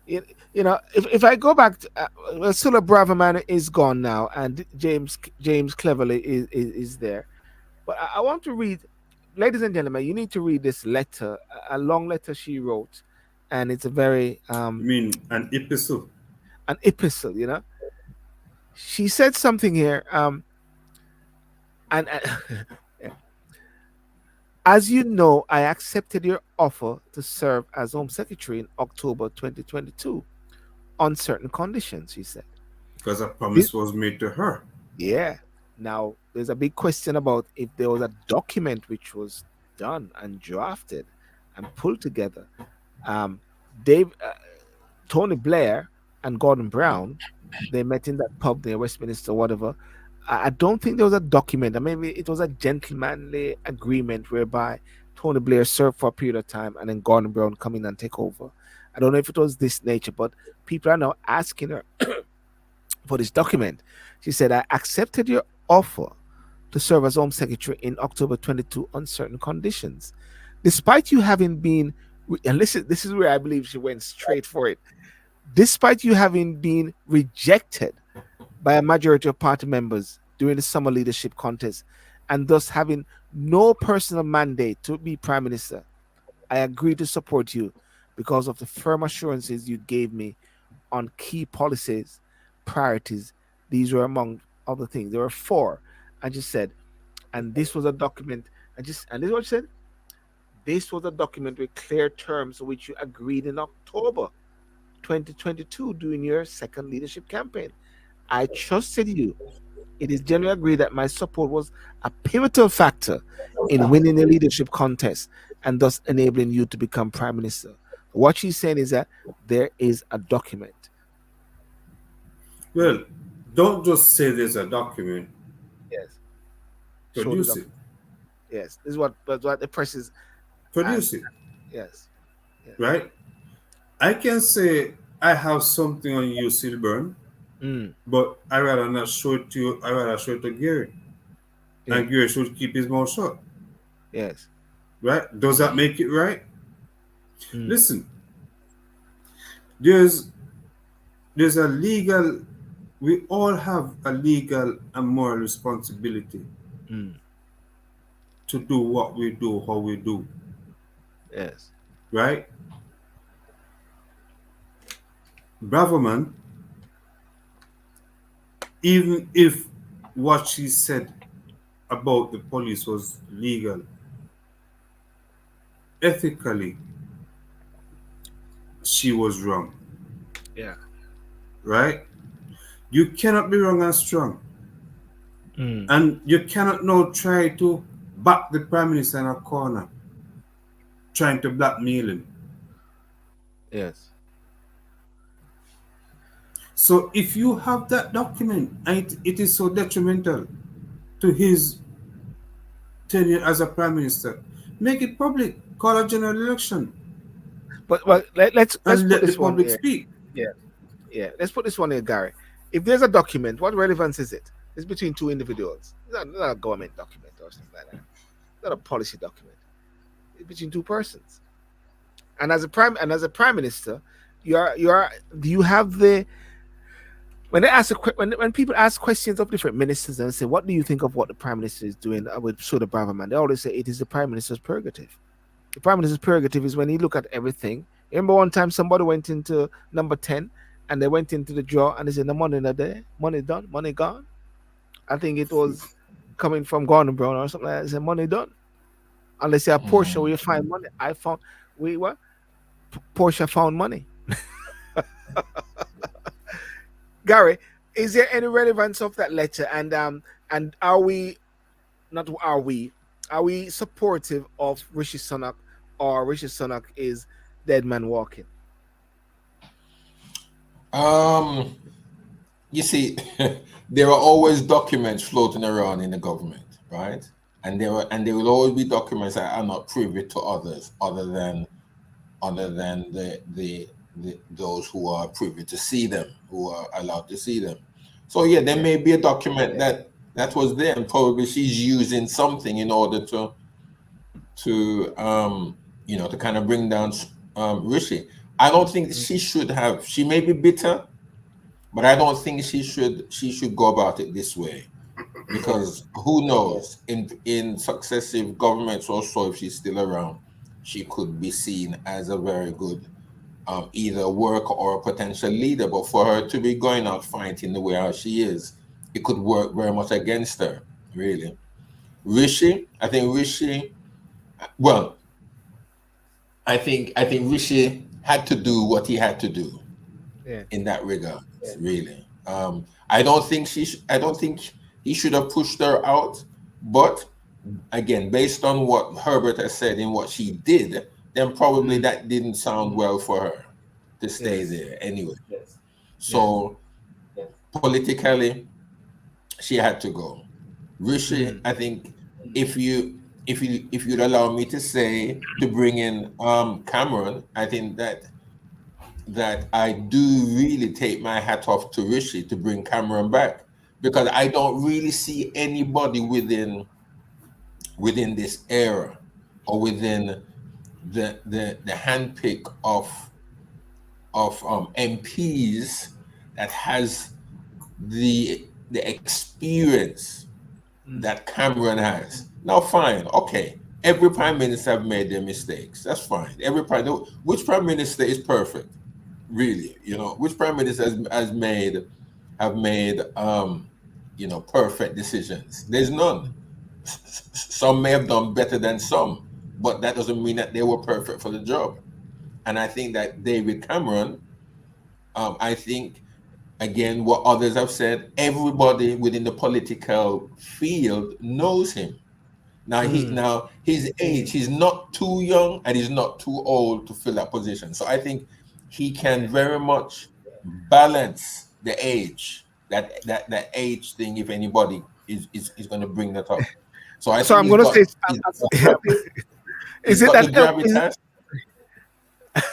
You know, if I go back, well, Sula Braverman is gone now, and James Cleverly is there. But I want to read, ladies and gentlemen, you need to read this letter, a long letter she wrote, and it's a very I mean an epistle. an epistle. You know, she said something here, and as you know, I accepted your offer to serve as Home Secretary in October 2022 on certain conditions. She said. Because a Thi- promise was made to her. Yeah. Now, there's a big question about if there was a document which was done and drafted and pulled together. Um, Dave, Tony Blair and Gordon Brown, they met in that pub there, Westminster, whatever. I don't think there was a document. Maybe it was a gentlemanly agreement whereby Tony Blair served for a period of time and then Gordon Brown come in and take over. I don't know if it was this nature, but people are now asking her for this document. She said, I accepted your offer to serve as Home Secretary in October 22 on certain conditions. Despite you having been, and listen, this is where I believe she went straight for it. Despite you having been rejected by a majority of party members during the summer leadership contest and thus having no personal mandate to be Prime Minister, I agree to support you because of the firm assurances you gave me on key policies, priorities. These were among other things. There were four. And she said, and this was a document, and this is what she said. This was a document with clear terms which you agreed in October 2022 during your second leadership campaign. I trusted you. It is generally agreed that my support was a pivotal factor in winning the leadership contest and thus enabling you to become Prime Minister. What she's saying is that there is a document. Well, don't just say there's a document. Yes. Produce it. Yes. This is what the press is. Produce it. Yes. Right? I can say I have something on you, Sylbourne, but I rather not show it to you. I rather show it to Garry. Yeah. And Garry should keep his mouth shut. Yes. Right? Does that make it right? Listen, there's a legal, we all have a legal and moral responsibility to do what we do, how we do. Yes. Right? Bravo, man. Even if what she said about the police was legal, ethically, she was wrong. Yeah. Right? You cannot be wrong and strong. And you cannot now try to back the Prime Minister in a corner, trying to blackmail him. Yes. So if you have that document and it is so detrimental to his tenure as a Prime Minister, make it public. Call a general election. But let's put let this the one public here. speak. Yeah. Let's put this one here, Garry. If there's a document, what relevance is it? It's between two individuals. It's not a government document or something like that. It's not a policy document. It's between two persons. And as a prime minister, do you have the when when people ask questions of different ministers and say, what do you think of what the Prime Minister is doing with Soda Braverman? They always say it is the Prime Minister's prerogative. The Prime Minister's prerogative is when he look at everything. Remember one time somebody went into number 10 and they went into the drawer and they said the money not there, money done, money gone. I think it was coming from Gordon Brown or something like that. They said money done. Unless you have Portia where you find money. Portia found money. Garry, is there any relevance of that letter? And are we supportive of Rishi Sunak, or Rishi Sunak is dead man walking? You see, there are always documents floating around in the government, right? And there will always be documents that are not privy to others, other than the those who are privy to see them, who are allowed to see them. So yeah, there may be a document that was there, and probably she's using something in order to kind of bring down Rishi. I don't think she should have. She may be bitter, but I don't think she should go about it this way, because who knows, in successive governments or so, if she's still around, she could be seen as a very good either worker or a potential leader. But for her to be going out fighting the way how she is, it could work very much against her, really. I think Rishi had to do what he had to do in that regard, really. I don't think he should have pushed her out, but again, based on what Herbert has said and what she did, then probably that didn't sound well for her. to stay Yes. there anyway. Yes. So politically, she had to go. Rishi, Mm. I think if you'd allow me to say to bring in Cameron, I think that I do really take my hat off to Rishi to bring Cameron back, because I don't really see anybody within this era or within the handpick of MPs that has the experience Mm. that Cameron has. Now, fine, okay. Every prime minister have made their mistakes. That's fine. Which prime minister is perfect? Really, which prime minister has made have made perfect decisions? There's none. Some may have done better than some, but that doesn't mean that they were perfect for the job. And I think that David Cameron, I think, again, what others have said, everybody within the political field knows him. Mm. Now his age, he's not too young and he's not too old to fill that position. So I think he can very much balance the age, that age thing, if anybody is going to bring that up. So I So think I'm going to say, he's is it got the that? gravitas,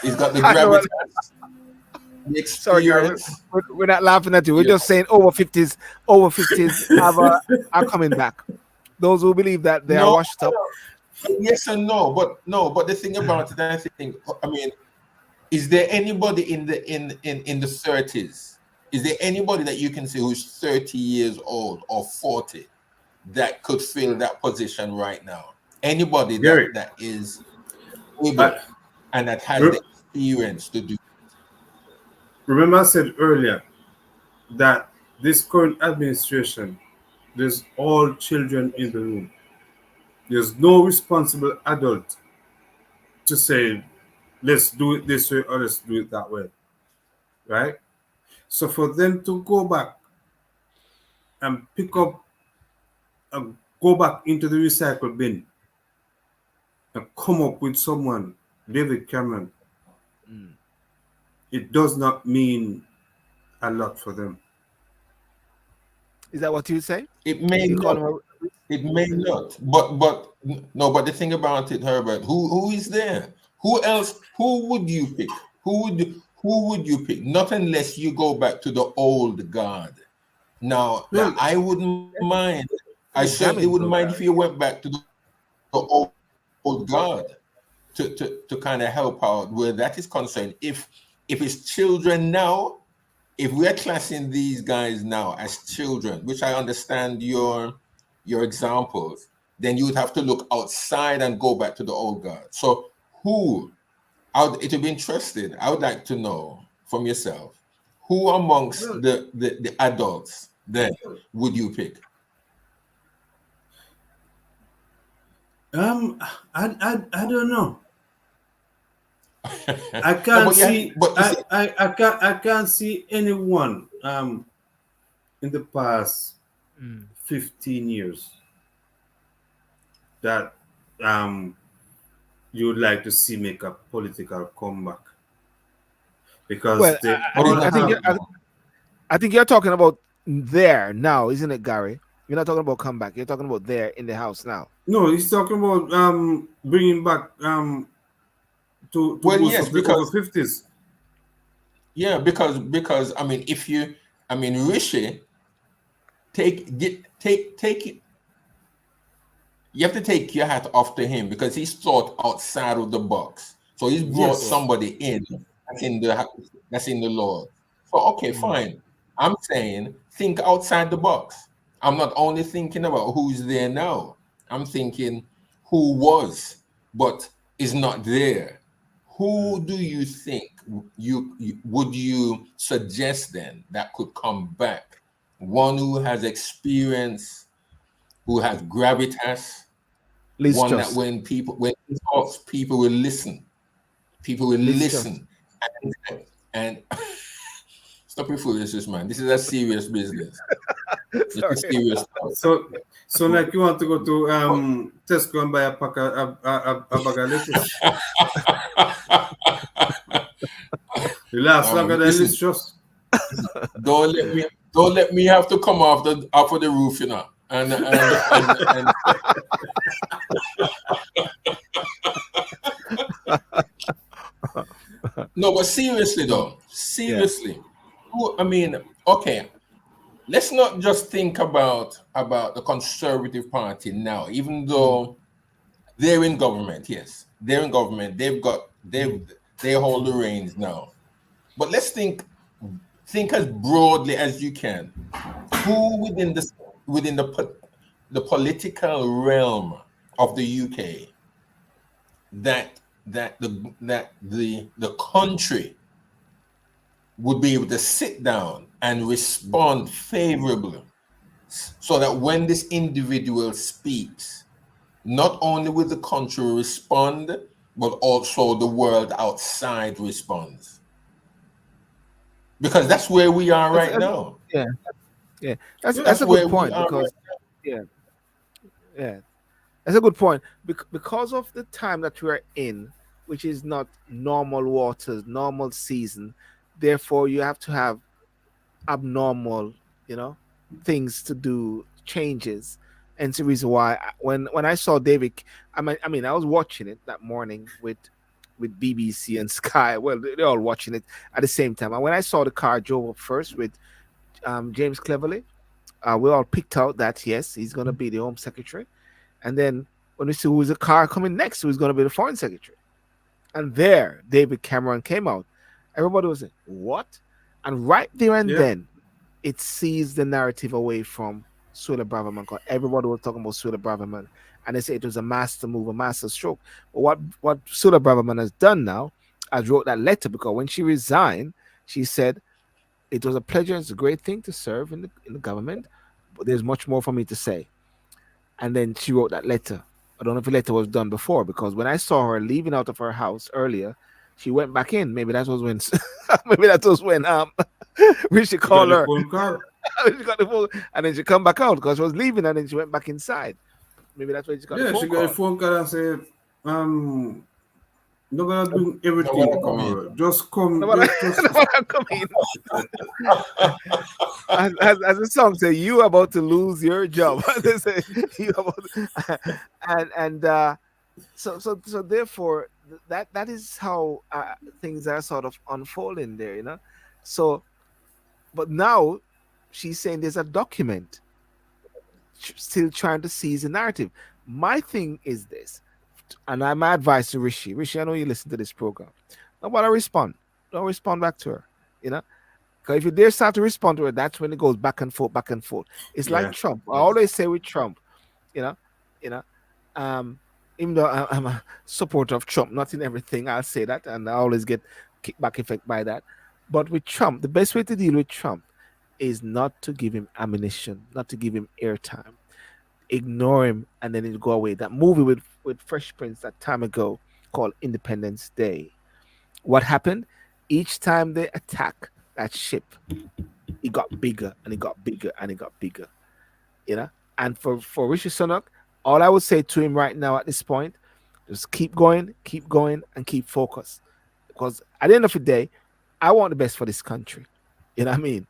he's got the I know. gravitas, the Sorry, Gary, experience. we're not laughing at you. We're Yeah. just saying over 50s are coming back. Those who believe that they are No, washed up. yes and no, but the thing about it, I mean, is there anybody in the 30s? Is there anybody that you can see who's 30 years old or 40 that could fill that position right now? Anybody Garry, that is able I, and that has the re- experience to do? remember I said earlier that this current administration, there's all children in the room. There's no responsible adult to say, let's do it this way or let's do it that way, right? So for them to go back and pick up and go back into the recycle bin and come up with someone, David Cameron, Mm. it does not mean a lot for them. Is that what you say? It may You call not. him a, It may not. But no. But the thing about it, Herbert, who is there? Who else? Who would you pick? Who would you pick? Not unless you go back to the old guard. Now, Well, I wouldn't mind. I the certainly damage, wouldn't though, mind if Gary. you went back to the old guard to kind of help out where that is concerned. If it's children now, if we're classing these guys now as children, which I understand your examples, then you would have to look outside and go back to the old guard. So who? It would be interesting. I would like to know from yourself, who amongst well, the adults then would you pick? I don't know. I No, can't but see but you see, I can't see anyone in the past Mm. 15 years that you would like to see make a political comeback Well, because they but it's all I not think have I think you're talking about there now, isn't it, Gary? You're not talking about comeback. You're talking about there in the house now. no, he's talking about bringing back to well, most yes, of the over because 50s. yeah, because I mean, Rishi, take it. You have to take your hat off to him because he's thought outside of the box. So he's brought Yes. somebody in that's in the Lord. So okay, Mm. fine. I'm saying think outside the box. I'm not only thinking about who's there now. I'm thinking who was but is not there. Who do you think would you suggest then that could come back? One who has experience, who has gravitas, Liz one that Truss. when he talks, people will listen. People will Liz Truss. listen. And stop your foolishness, man. This is a serious business. This Sorry. is serious stuff. So like you want to go to Tesco and buy a pack of a bag of lettuce It lasts longer than Listen, Liz Truss. don't let me have to come off of the roof, you know. And no, but seriously though, Yeah. seriously, I mean, okay, let's not just think about the Conservative Party now, even though they're in government. Yes, they're in government. They hold the reins now. But let's think as broadly as you can. Who within the political realm of the UK that the country would be able to sit down and respond favorably, so that when this individual speaks, not only will the country respond, but also the world outside responds. Because that's where we are right That's, now. yeah, yeah. That's That's a good where we point are right because yeah, yeah. That's a good point because of the time that we're in, which is not normal waters, normal season. Therefore, you have to have abnormal, you know, things to do, changes. And it's the reason why when I saw David, I was watching it that morning with BBC and Sky. Well, they're all watching it at the same time. And when I saw the car drove up first with James Cleverly, we all picked out that yes, he's going to be the Home Secretary. And then when we see who's the car coming next, who's going to be the Foreign Secretary, and there David Cameron came out, everybody was like, "What?" And right there and Yeah. then, it sees the narrative away from Suella Braverman. 'Cause everybody was talking about Suella Braverman, and they say it was a master move, a master stroke. But what Suella Braverman has done now, has wrote that letter because when she resigned, she said it was a pleasure, it's a great thing to serve in the government, but there's much more for me to say. And then she wrote that letter. I don't know if the letter was done before because when I saw her leaving out of her house earlier, she went back in. Maybe that was when maybe that was when Richie You got called the her. phone call. She got the phone and then she come back out because she was leaving and then she went back inside. Maybe that's why she got the Yeah, phone she got a call. phone call and said, not gonna do everything Nobody come in. tomorrow. Just come, Nobody, just nobody come in. As the song say, you about to lose your job. They say you about and so therefore that is how things are sort of unfolding there, you know. So, but now she's saying there's a document still trying to seize the narrative. My thing is this, and my advice to Rishi. Rishi, I know you listen to this program. Nobody respond. Don't respond back to her. You know, because if you dare start to respond to her, that's when it goes back and forth, back and forth. It's like yeah. Trump. I Yes. always say with Trump, you know, you know, um, even though I'm a supporter of Trump, not in everything, I'll say that, and I always get kickback effect by that. But with Trump, the best way to deal with Trump is not to give him ammunition, not to give him airtime. Ignore him, and then he'll go away. That movie with Fresh Prince that time ago called Independence Day. What happened? Each time they attack that ship, it got bigger and it got bigger and it got bigger. You know. And for Rishi Sunak, all I would say to him right now at this point, just keep going, and keep focused. Because at the end of the day, I want the best for this country. You know what I mean?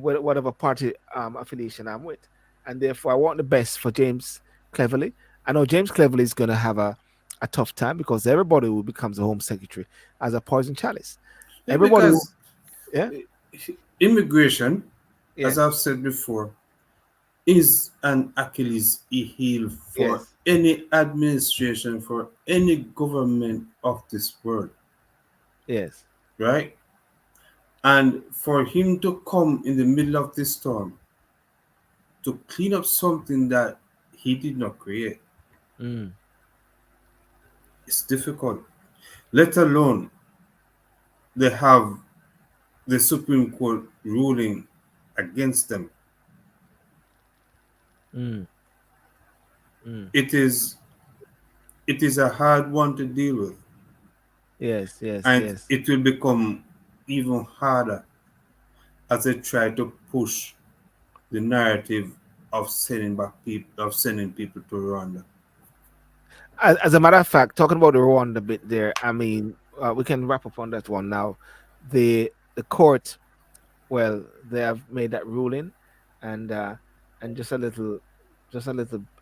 Whatever party affiliation I'm with, and therefore I want the best for James Cleverly. I know James Cleverly is going to have a tough time because everybody who becomes a Home Secretary as a poison chalice. Yeah, Everybody, because yeah, immigration, as yeah, I've said before, is an Achilles heel for yes, any administration, for any government of this world, yes, right? And for him to come in the middle of this storm to clean up something that he did not create, mm, it's difficult. Let alone they have the Supreme Court ruling against them. mm, mm. It is a hard one to deal with, Yes, yes, and yes. it will become even harder as they try to push the narrative of sending people to Rwanda. As a matter of fact, talking about the Rwanda bit there, I mean, we can wrap up on that one now. the court, well, they have made that ruling, and just a little.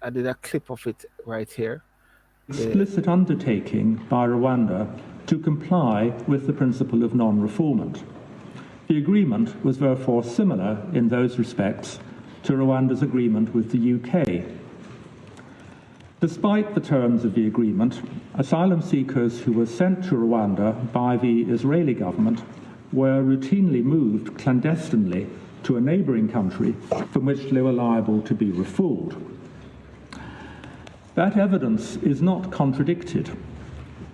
I did a clip of it right here. Explicit undertaking by Rwanda to comply with the principle of non-refoulement. The agreement was therefore similar in those respects to Rwanda's agreement with the UK. Despite the terms of the agreement, asylum seekers who were sent to Rwanda by the Israeli government were routinely moved clandestinely to a neighbouring country from which they were liable to be refooled. That evidence is not contradicted,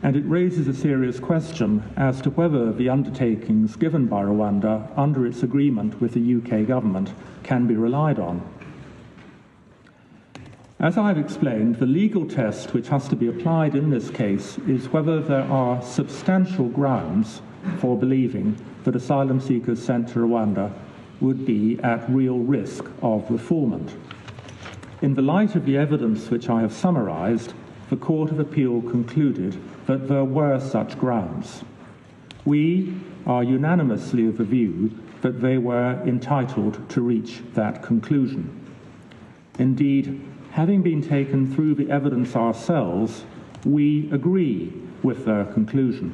and it raises a serious question as to whether the undertakings given by Rwanda under its agreement with the UK government can be relied on. As I have explained, the legal test which has to be applied in this case is whether there are substantial grounds for believing that asylum seekers sent to Rwanda would be at real risk of refoulement. In the light of the evidence which I have summarised, the Court of Appeal concluded that there were such grounds. We are unanimously of the view that they were entitled to reach that conclusion. Indeed, having been taken through the evidence ourselves, we agree with their conclusion.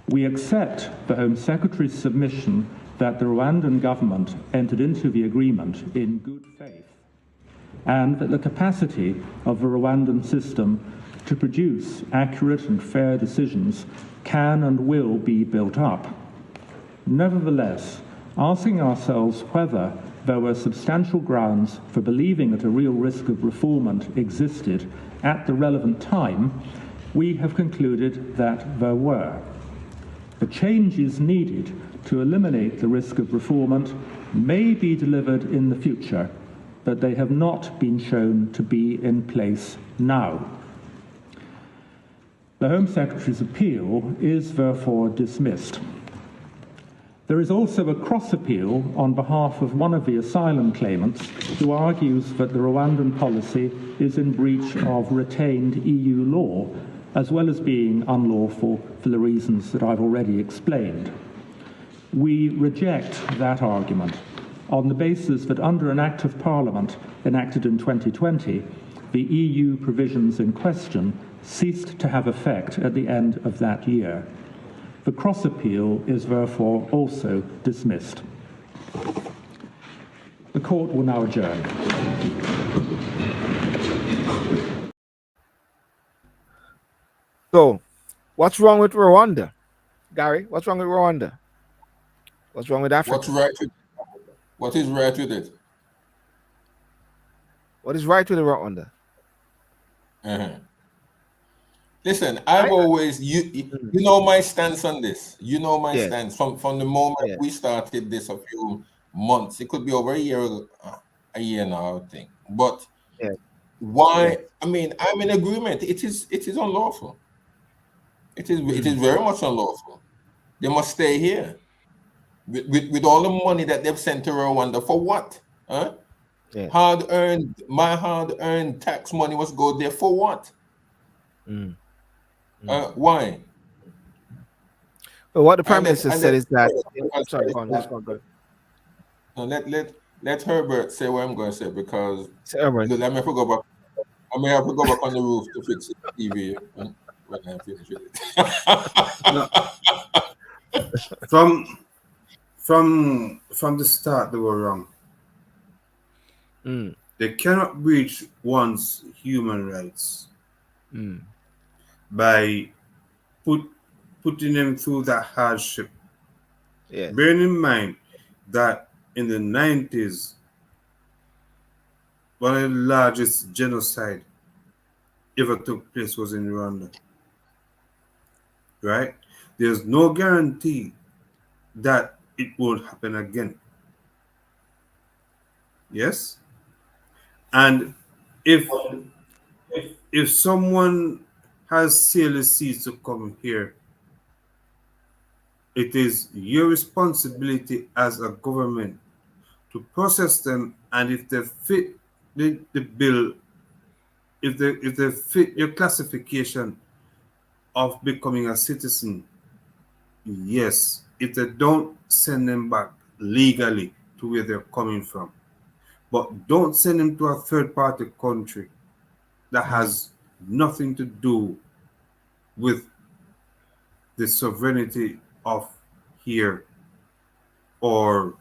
We accept the Home Secretary's submission that the Rwandan government entered into the agreement in good faith, and that the capacity of the Rwandan system to produce accurate and fair decisions can and will be built up. Nevertheless, asking ourselves whether there were substantial grounds for believing that a real risk of refoulement existed at the relevant time, we have concluded that there were. The changes needed to eliminate the risk of refoulement may be delivered in the future, but they have not been shown to be in place now. The Home Secretary's appeal is therefore dismissed. There is also a cross-appeal on behalf of one of the asylum claimants who argues that the Rwandan policy is in breach of retained EU law, as well as being unlawful for the reasons that I've already explained. We reject that argument on the basis that under an Act of Parliament enacted in 2020, the EU provisions in question ceased to have effect at the end of that year. The cross-appeal is therefore also dismissed. The court will now adjourn. So, what's wrong with Rwanda, Garry? What's wrong with Rwanda? What's wrong with Africa? What is right with it? What is right with Rwanda? Uh-huh. Listen, I've always you know my stance on this. You know my stance from the moment we started this a few months. It could be over a year now, I think. But why? I mean, I'm in agreement. It is unlawful. It is very much unlawful. They must stay here with all the money that they've sent to Rwanda for what? Huh? Yeah. My hard-earned tax money must go there for what? Why? Well, what the Prime Minister said is that. Sorry, go on. No, let Herbert say what I'm going to say, because Herbert. I may have to go back. I may have to go back on the roof to fix the TV when I finish with it. From the start, they were wrong. They cannot breach one's human rights by putting them through that hardship. Yeah. Bearing in mind that in the 90s, one of the largest genocide ever took place was in Rwanda. Right? There's no guarantee that it won't happen again. Yes? And if someone has sailed the seas to come here, it is your responsibility as a government to process them, and if they fit the bill, if they fit your classification of becoming a citizen, Yes, if they don't send them back legally to where they're coming from, but don't send them to a third party country that has nothing to do with the sovereignty of here. Or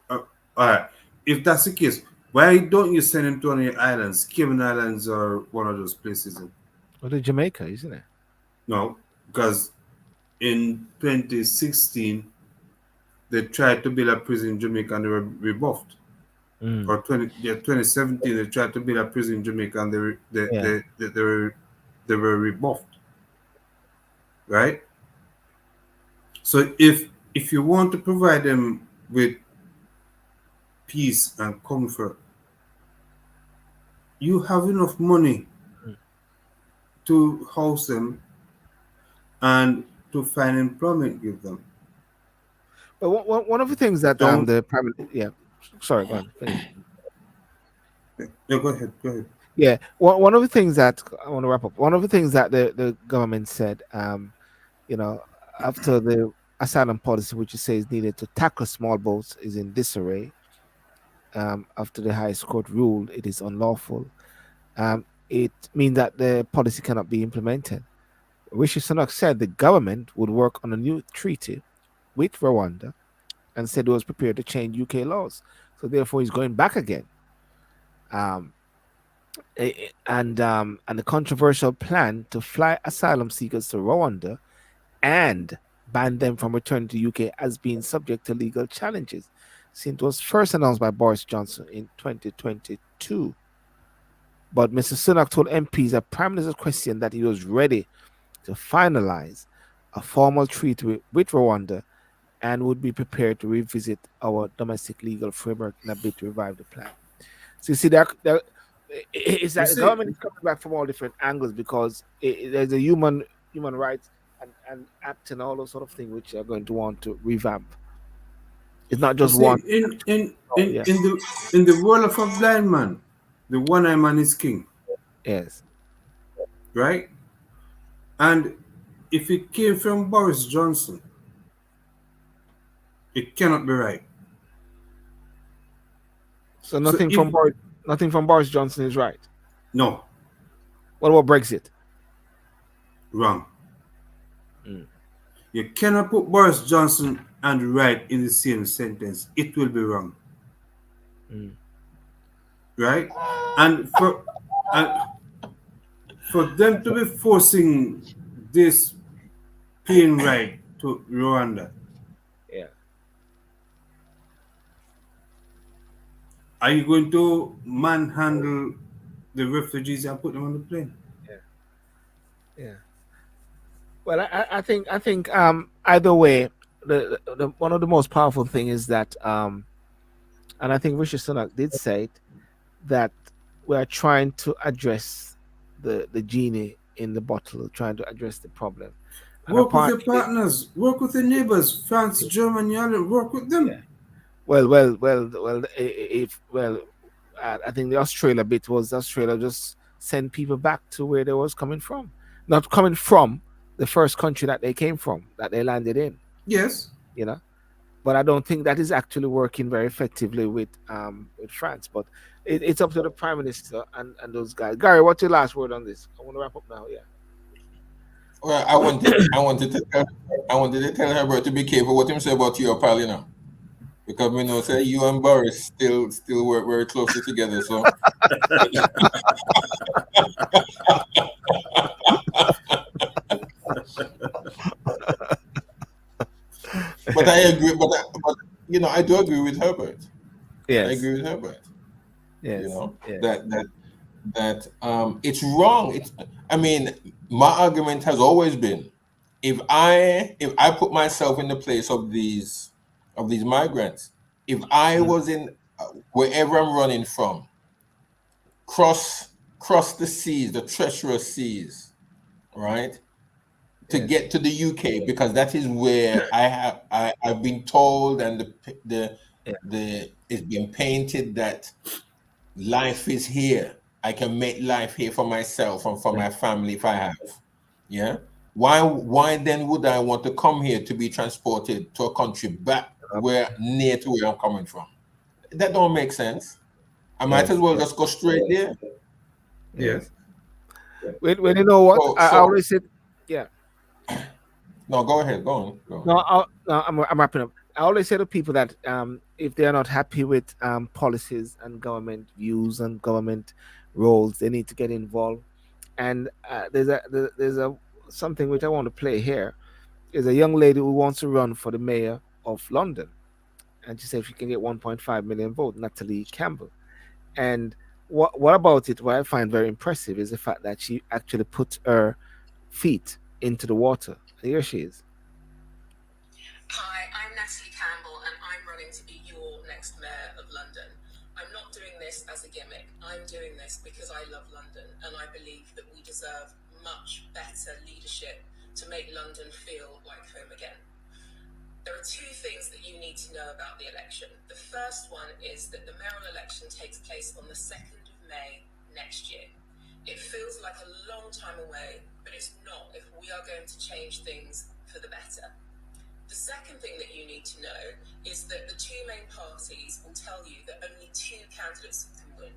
all right, if that's the case, why don't you send them to one of your islands? Cayman Islands or one of those places. Well, the Jamaica, isn't it? No, because in 2016 they tried to build a prison in Jamaica and they were rebuffed. Mm. Or 2017 they tried to build a prison in Jamaica and Yeah. they were rebuffed, right? So if you want to provide them with peace and comfort, you have enough money Mm. to house them and to find employment with them. But one of the things that Don't the prime, yeah, sorry, go on, finish. no, go ahead, go ahead. Yeah, one of the things that I want to wrap up. One of the things that the government said, you know, after the asylum policy, which it says needed to tackle small boats, is in disarray. After the highest court ruled it is unlawful, it means that the policy cannot be implemented. Rishi Sunak said the government would work on a new treaty with Rwanda and said it was prepared to change UK laws. So therefore, he's going back again. Um, and the controversial plan to fly asylum seekers to Rwanda and ban them from returning to UK has been subject to legal challenges since it was first announced by Boris Johnson in 2022. But Mr. Sunak told MPs that Prime Minister's question that he was ready to finalize a formal treaty with Rwanda and would be prepared to revisit our domestic legal framework in a bid to revive the plan. So you see that it's You that the see, government is coming back from all different angles because there's a human rights and act and all those sort of things which are going to want to revamp. It's not you just see, one. Oh, yeah. in the world of a blind man, the one-eyed man is king, Yes. right? And if it came from Boris Johnson, it cannot be right. So So if nothing from Boris Johnson is right. no, What about Brexit? wrong. Mm, You cannot put Boris Johnson and right in the same sentence. It will be wrong, mm. right? And and for them to be forcing this plane ride to Rwanda, Yeah. are you going to manhandle the refugees and put them on the plane? Yeah. Yeah. Well, I think either way, the one of the most powerful thing is that and I think Rishi Sunak did say it, that we are trying to address the genie in the bottle, trying to address the problem, and Work with your apparently, partners, work with your neighbors, France, Germany, Ireland, work with yeah. them. If I think the Australia bit was Australia just send people back to where they was coming from, not coming from the first country that they came from, that they landed in, Yes. you know. But I don't think that is actually working very effectively with France. But it's up to the Prime Minister and those guys. Gary, what's your last word on this? I want to wrap up now. Yeah. Well, I wanted to tell Herbert to be careful what him say about your pal, you know. Because we know say you and Boris still work very closely together. So but I agree, but you know, I do agree with Herbert. I Yes. agree with Herbert. You Yes. know, Yes. that it's wrong. It's I mean, my argument has always been if I put myself in the place of these migrants, if I Mm, was in wherever I'm running from, cross the seas, the treacherous seas, right? To yes. get to the UK because that is where I've been told and Yeah. the it's been painted that life is here. I can make life here for myself and for Yeah. my family if I have. Yeah. Why then would I want to come here to be transported to a country back where near to where I'm coming from? That don't make sense. I might as well just go straight there. Yes. When you know what I always said, yeah. No, go ahead. Go on. No, I'm wrapping up. I always say to people that if they are not happy with policies and government views and government roles, they need to get involved. And there's a something which I want to play here. There's a young lady who wants to run for the mayor of London, and she said if she can get 1.5 million votes, Natalie Campbell. And what about it? What I find very impressive is the fact that she actually put her feet into the water. Here she is. Hi, I'm Natalie Campbell and I'm running to be your next mayor of London. I'm not doing this as a gimmick. I'm doing this because I love London and I believe that we deserve much better leadership to make London feel like home again. There are two things that you need to know about the election. The first one is that the mayoral election takes place on the 2nd of May next year. It feels like a long time away, but it's not if we are going to change things for the better. The second thing that you need to know is that the two main parties will tell you that only two candidates can win,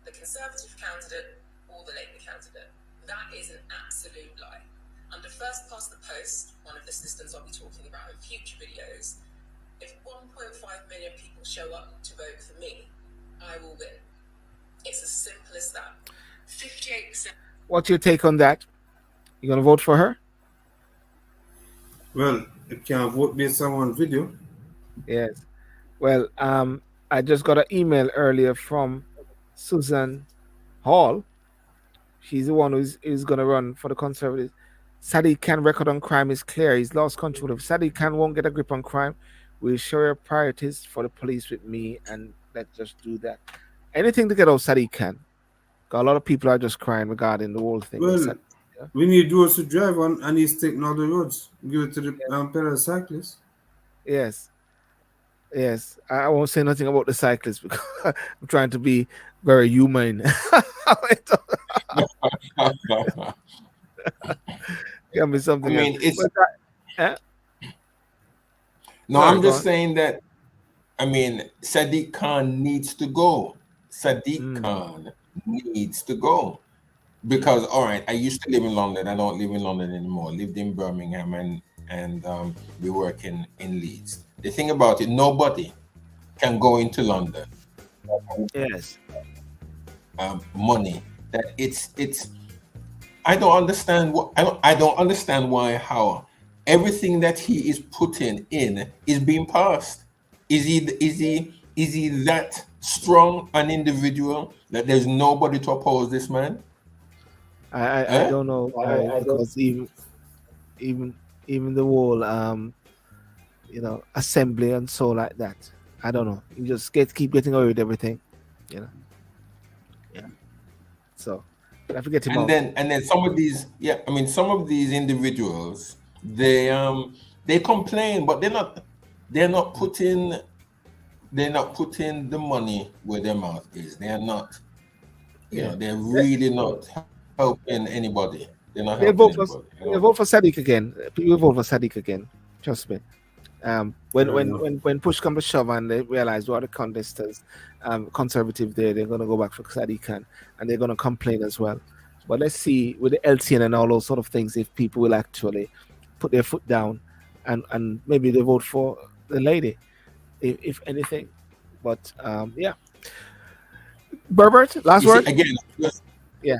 the Conservative candidate or the Labour candidate. That is an absolute lie. Under first past the post, one of the systems I'll be talking about in future videos, if 1.5 million people show up to vote for me, I will win. It's as simple as that. 58%. What's your take on that? You gonna vote for her? Well, you can vote based on one video. Yes. Well, I just got an email earlier from Susan Hall. She's the one who's going to run for the Conservatives. Sadiq Khan's record on crime is clear. He's lost control. If Sadiq Khan won't get a grip on crime, we'll share priorities for the police with me, and let's just do that. Anything to get off Sadiq Khan. A lot of people are just crying regarding the whole thing. Well, we need those to drive on, and he's taking all the roads. Give it to the pedal cyclists. Yes. Yes. I won't say nothing about the cyclists because I'm trying to be very humane. Can be something. I mean, else. No, I'm just saying that. I mean, Sadiq Khan needs to go. Sadiq Khan needs to go because, all right, I used to live in London. I don't live in London anymore. I lived in Birmingham and we work in Leeds. The thing about it, nobody can go into London. Yes. Money. That it's. I don't understand what I don't understand how everything that he is putting in is being passed. Is he that strong an individual that there's nobody to oppose this man? I don't know because even the whole assembly and so like that. I don't know. You just keep getting away with everything, Yeah. So I forget him. And then some of these, some of these individuals, they complain, but they're not putting the money where their mouth is. They are not, they're really not helping anybody. They're not helping anybody. They vote for Sadiq again. People vote for Sadiq again. Trust me. When push comes to shove and they realize what the contestants, conservative they're going to go back for Sadiq Khan and they're going to complain as well. But let's see with the LTN and all those sort of things if people will actually put their foot down and maybe they vote for the lady, if anything. But yeah. Berbert, last word again. Yeah.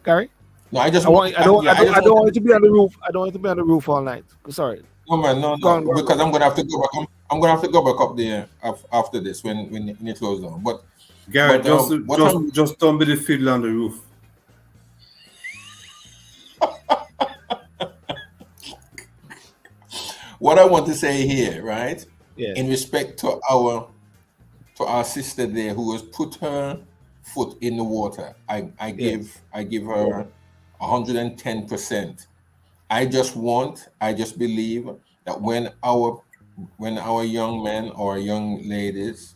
Gary. No, I don't want you to be on the roof. I don't want you to be on the roof all night. Sorry. No man, no, because I'm gonna have to go back. I'm gonna have to go back up there after this when it closes down. But Garry, just don't be the fiddle on the roof. What I want to say here, right? Yeah. In respect to our sister there who has put her foot in the water, I give her 110%. I just believe that when our young men or young ladies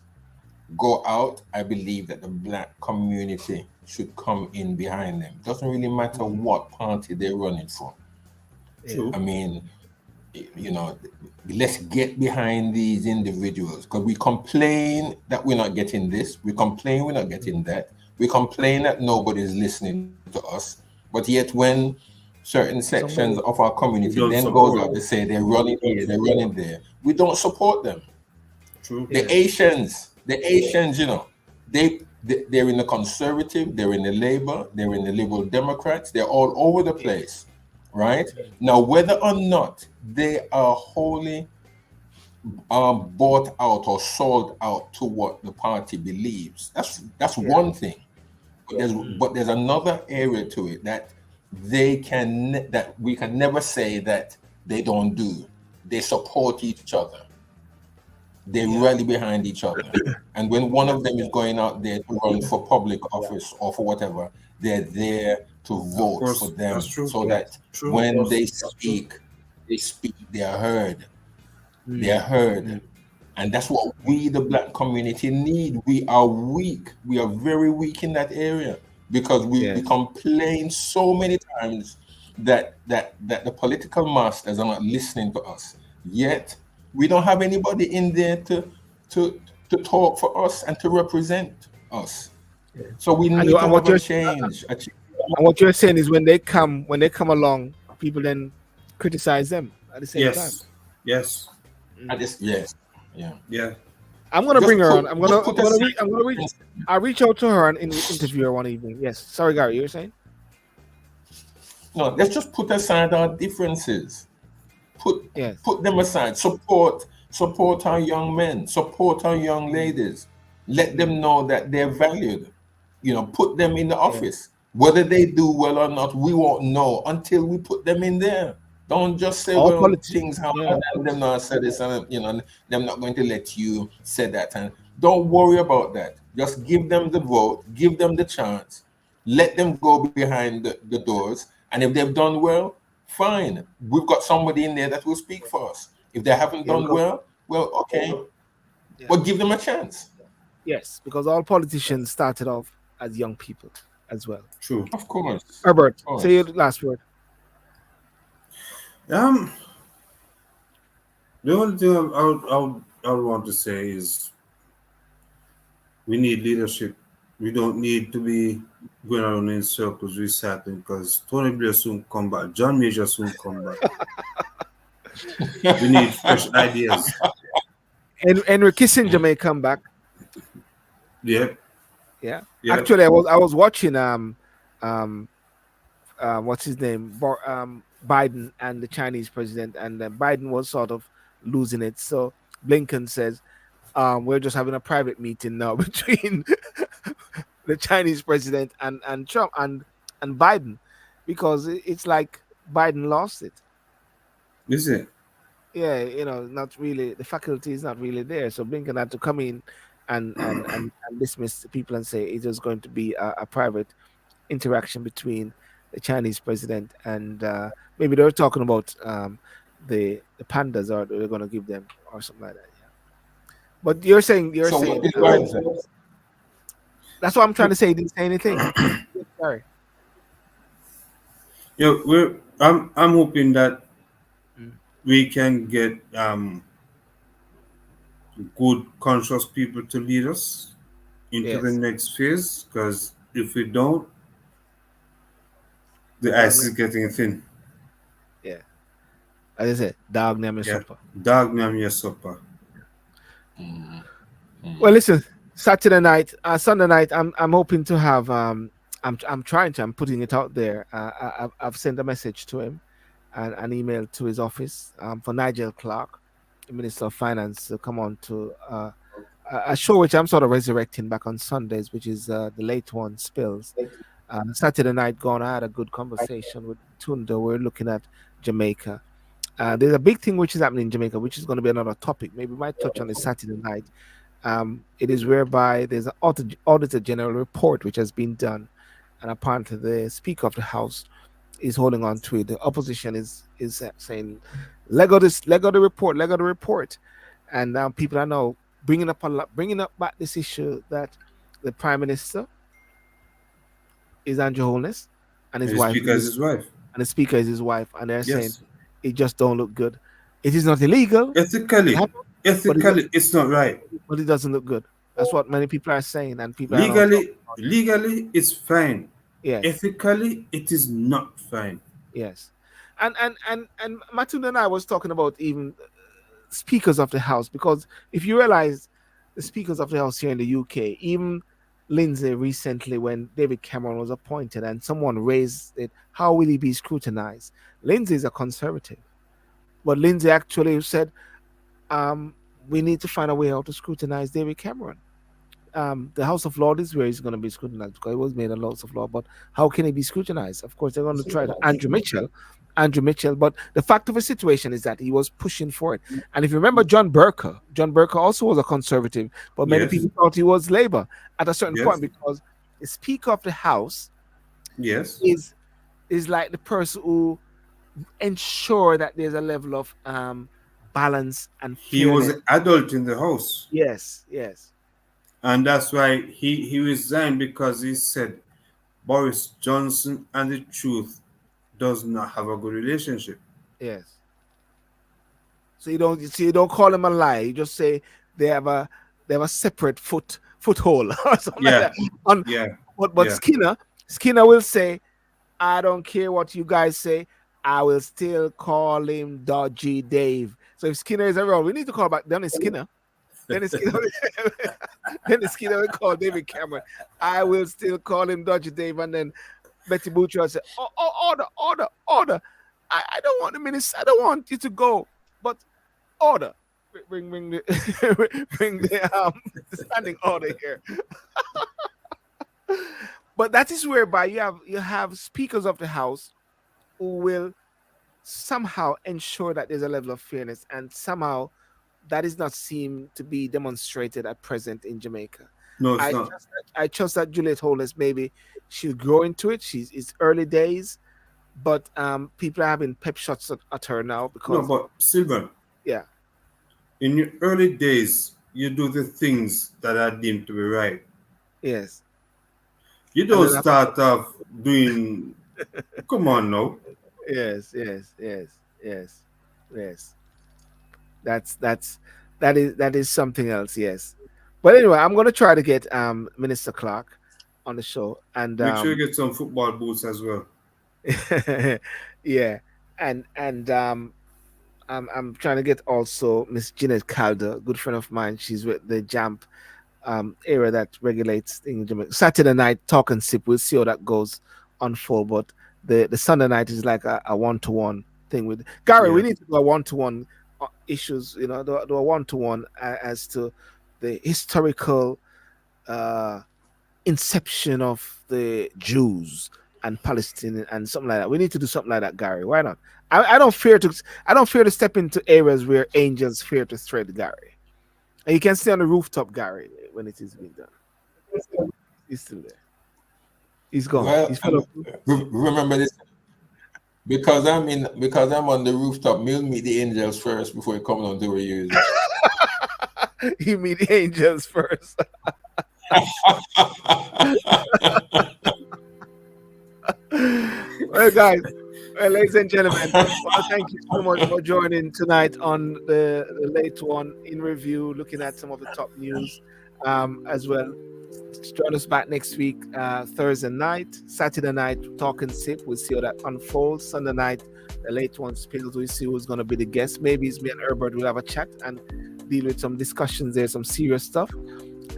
go out, I believe that the black community should come in behind them. Doesn't really matter what party they're running for. True. I mean, you know, let's get behind these individuals, because we complain that we're not getting this, we complain we're not getting that, we complain that nobody's listening to us, but yet when certain sections of our community then goes out to say they're running here, they're running there, we don't support them. True. The Asians, you know, they're in the Conservative, they're in the Labour, they're in the Liberal Democrats, they're all over the place, right? Now, whether or not they are wholly bought out or sold out to what the party believes, that's one thing. But there's another area to it that that we can never say that they don't do. They support each other. They rally behind each other. And when one of them is going out there to run for public office or for whatever, they're there to vote for them, so that when they speak, they are heard. They are heard. And that's what we, the black community, need. We are weak. We are very weak in that area, because we complain so many times that the political masters are not listening to us. Yet we don't have anybody in there to talk for us and to represent us. So we need to have a change. And what you're saying is when they come along, people then criticize them at the same time. Yes. Yeah. I'm gonna bring her on. I'll reach out to her and interview her one evening. Yes. Sorry, Gary, you were saying? No, let's just put aside our differences. Put them aside. Support our young men. Support our young ladies. Let them know that they're valued. You know, put them in the office. Whether they do well or not, we won't know until we put them in there. Don't just say, things happen and them not say this, and you know, them not going to let you say that. And don't worry about that. Just give them the vote, give them the chance, let them go behind the doors. And if they've done well, fine. We've got somebody in there that will speak for us. If they haven't done well, okay. But give them a chance. Yes, because all politicians started off as young people as well. True. Of course. Herbert, say your last word. The only thing I would want to say is we need leadership. We don't need to be going around in circles recycling, because Tony Blair soon come back. John Major soon come back. We need fresh ideas. And Henry Kissinger may come back. Yeah. Actually, I was watching what's his name, Biden and the Chinese president, and Biden was sort of losing it. So Blinken says, we're just having a private meeting now between the Chinese president and Trump and Biden, because it's like Biden lost it. Is it? Yeah, you know, not really. The faculty is not really there. So Blinken had to come in and dismiss the people and say it was going to be a private interaction between the Chinese president and maybe they were talking about the pandas, or they're going to give them or something like that. Yeah. But you're saying that's what I'm trying to say. He didn't say anything. Sorry. Yeah, I'm hoping that we can get good, conscious people to lead us into the next phase. Because if we don't, the ice is getting thin. Yeah. As I said, dog name your supper. Dog name your supper. Well, listen, Sunday night, I'm hoping to have I'm putting it out there. I've sent a message to him and an email to his office for Nigel Clark, the Minister of Finance, to come on to a show which I'm sort of resurrecting back on Sundays, which is the Late One Spills. Saturday night gone, I had a good conversation with Tunda. We're looking at Jamaica. There's a big thing which is happening in Jamaica, which is going to be another topic. Maybe we might touch on it Saturday night. It is whereby there's an Auditor General report which has been done, and apparently the Speaker of the House is holding on to it. The opposition is saying, "Lego the report," and now people are now bringing up back this issue that the Prime Minister is Andrew Holness and his And the wife, speaker is his wife. and the Speaker is his wife, and they're saying Yes. it just don't look good. It is not illegal, Ethically, it's not right. but it doesn't look good. That's what many people are saying, and people are not Legally, it's fine. yes, Ethically, it is not fine. yes, and Matunda and I was talking about even speakers of the House, because if you realize the speakers of the House here in the UK, even Lindsay recently, when David Cameron was appointed and someone raised it, how will he be scrutinized? Lindsay is a conservative, but Lindsay actually said, we need to find a way how to scrutinize David Cameron. The House of Lords is where he's going to be scrutinized because it was made a House of Lords, but how can he be scrutinized? Of course, they're going to try to Andrew Mitchell, but the fact of the situation is that he was pushing for it. And if you remember John Burker also was a conservative, but many people thought he was Labour at a certain point, because the Speaker of the House is like the person who ensure that there's a level of balance and fairness. He was an adult in the House. Yes. And that's why he resigned, because he said Boris Johnson and the truth does not have a good relationship. Yes. So you don't call him a lie. You just say they have a separate foothold or something like that. But Skinner will say, I don't care what you guys say, I will still call him Dodgy Dave. So if Skinner is around, we need to call back Dennis Skinner. Then Skinner will call David Cameron. I will still call him Dodgy Dave, and then Betty Butcher will say, order. I don't want the minister. I don't want you to go, but order. Bring the standing order here. But that is whereby you have speakers of the House who will somehow ensure that there's a level of fairness, and somehow that is not seem to be demonstrated at present in Jamaica. No, it's not. I trust that Juliet Holness, maybe she'll grow into it. It's early days, but people are having pep shots at her now because. No, but Sylbourne. Yeah. In your early days, you do the things that are deemed to be right. Yes. You don't start off doing. Come on, now. Yes. That is something else. Yes. But anyway, I'm gonna try to get Minister Clark on the show, and make sure you get some football boots as well. Yeah, and I'm trying to get also Miss Jeanette Calder, good friend of mine. She's with the JAMP area that regulates in Jamaica. Saturday night talk and sip. We'll see how that goes unfold. But the Sunday night is like a one-to-one thing with Garry. We need to do a one-to-one issues. Do a one-to-one as to the historical inception of the Jews and Palestine and something like that. We need to do something like that, Garry. Why not? I don't fear to step into areas where angels fear to tread, Garry. And you can stay on the rooftop, Garry, when it is being done. He's still there. He's gone. Well, remember this, because I'm on the rooftop. We'll meet the angels first before you come on to where you. You meet the angels first. Well, guys, ladies and gentlemen, thank you so much for joining tonight on the late one in review, looking at some of the top news as well. Join us back next week, Thursday night, Saturday night, talk and sip. We'll see how that unfolds. Sunday night, the late one spills. We'll see who's going to be the guest. Maybe it's me and Herbert will have a chat and deal with some discussions there, some serious stuff.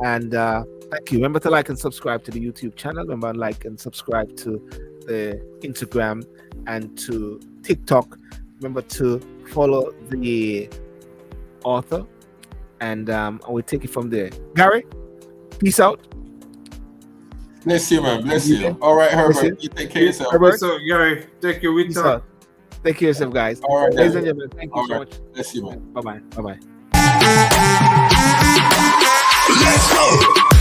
And thank you. Remember to like and subscribe to the YouTube channel. Remember to like and subscribe to the Instagram and to TikTok. Remember to follow the author, and we'll take it from there. Garry, peace out. Bless you, man. Bless you. All right, Herbert. You take care of yourself. Herbert. So, Garry, take your week out. Take care of yourself, guys. All right, ladies and gentlemen, thank you so much. Bless you, man. Bye-bye. Let's go.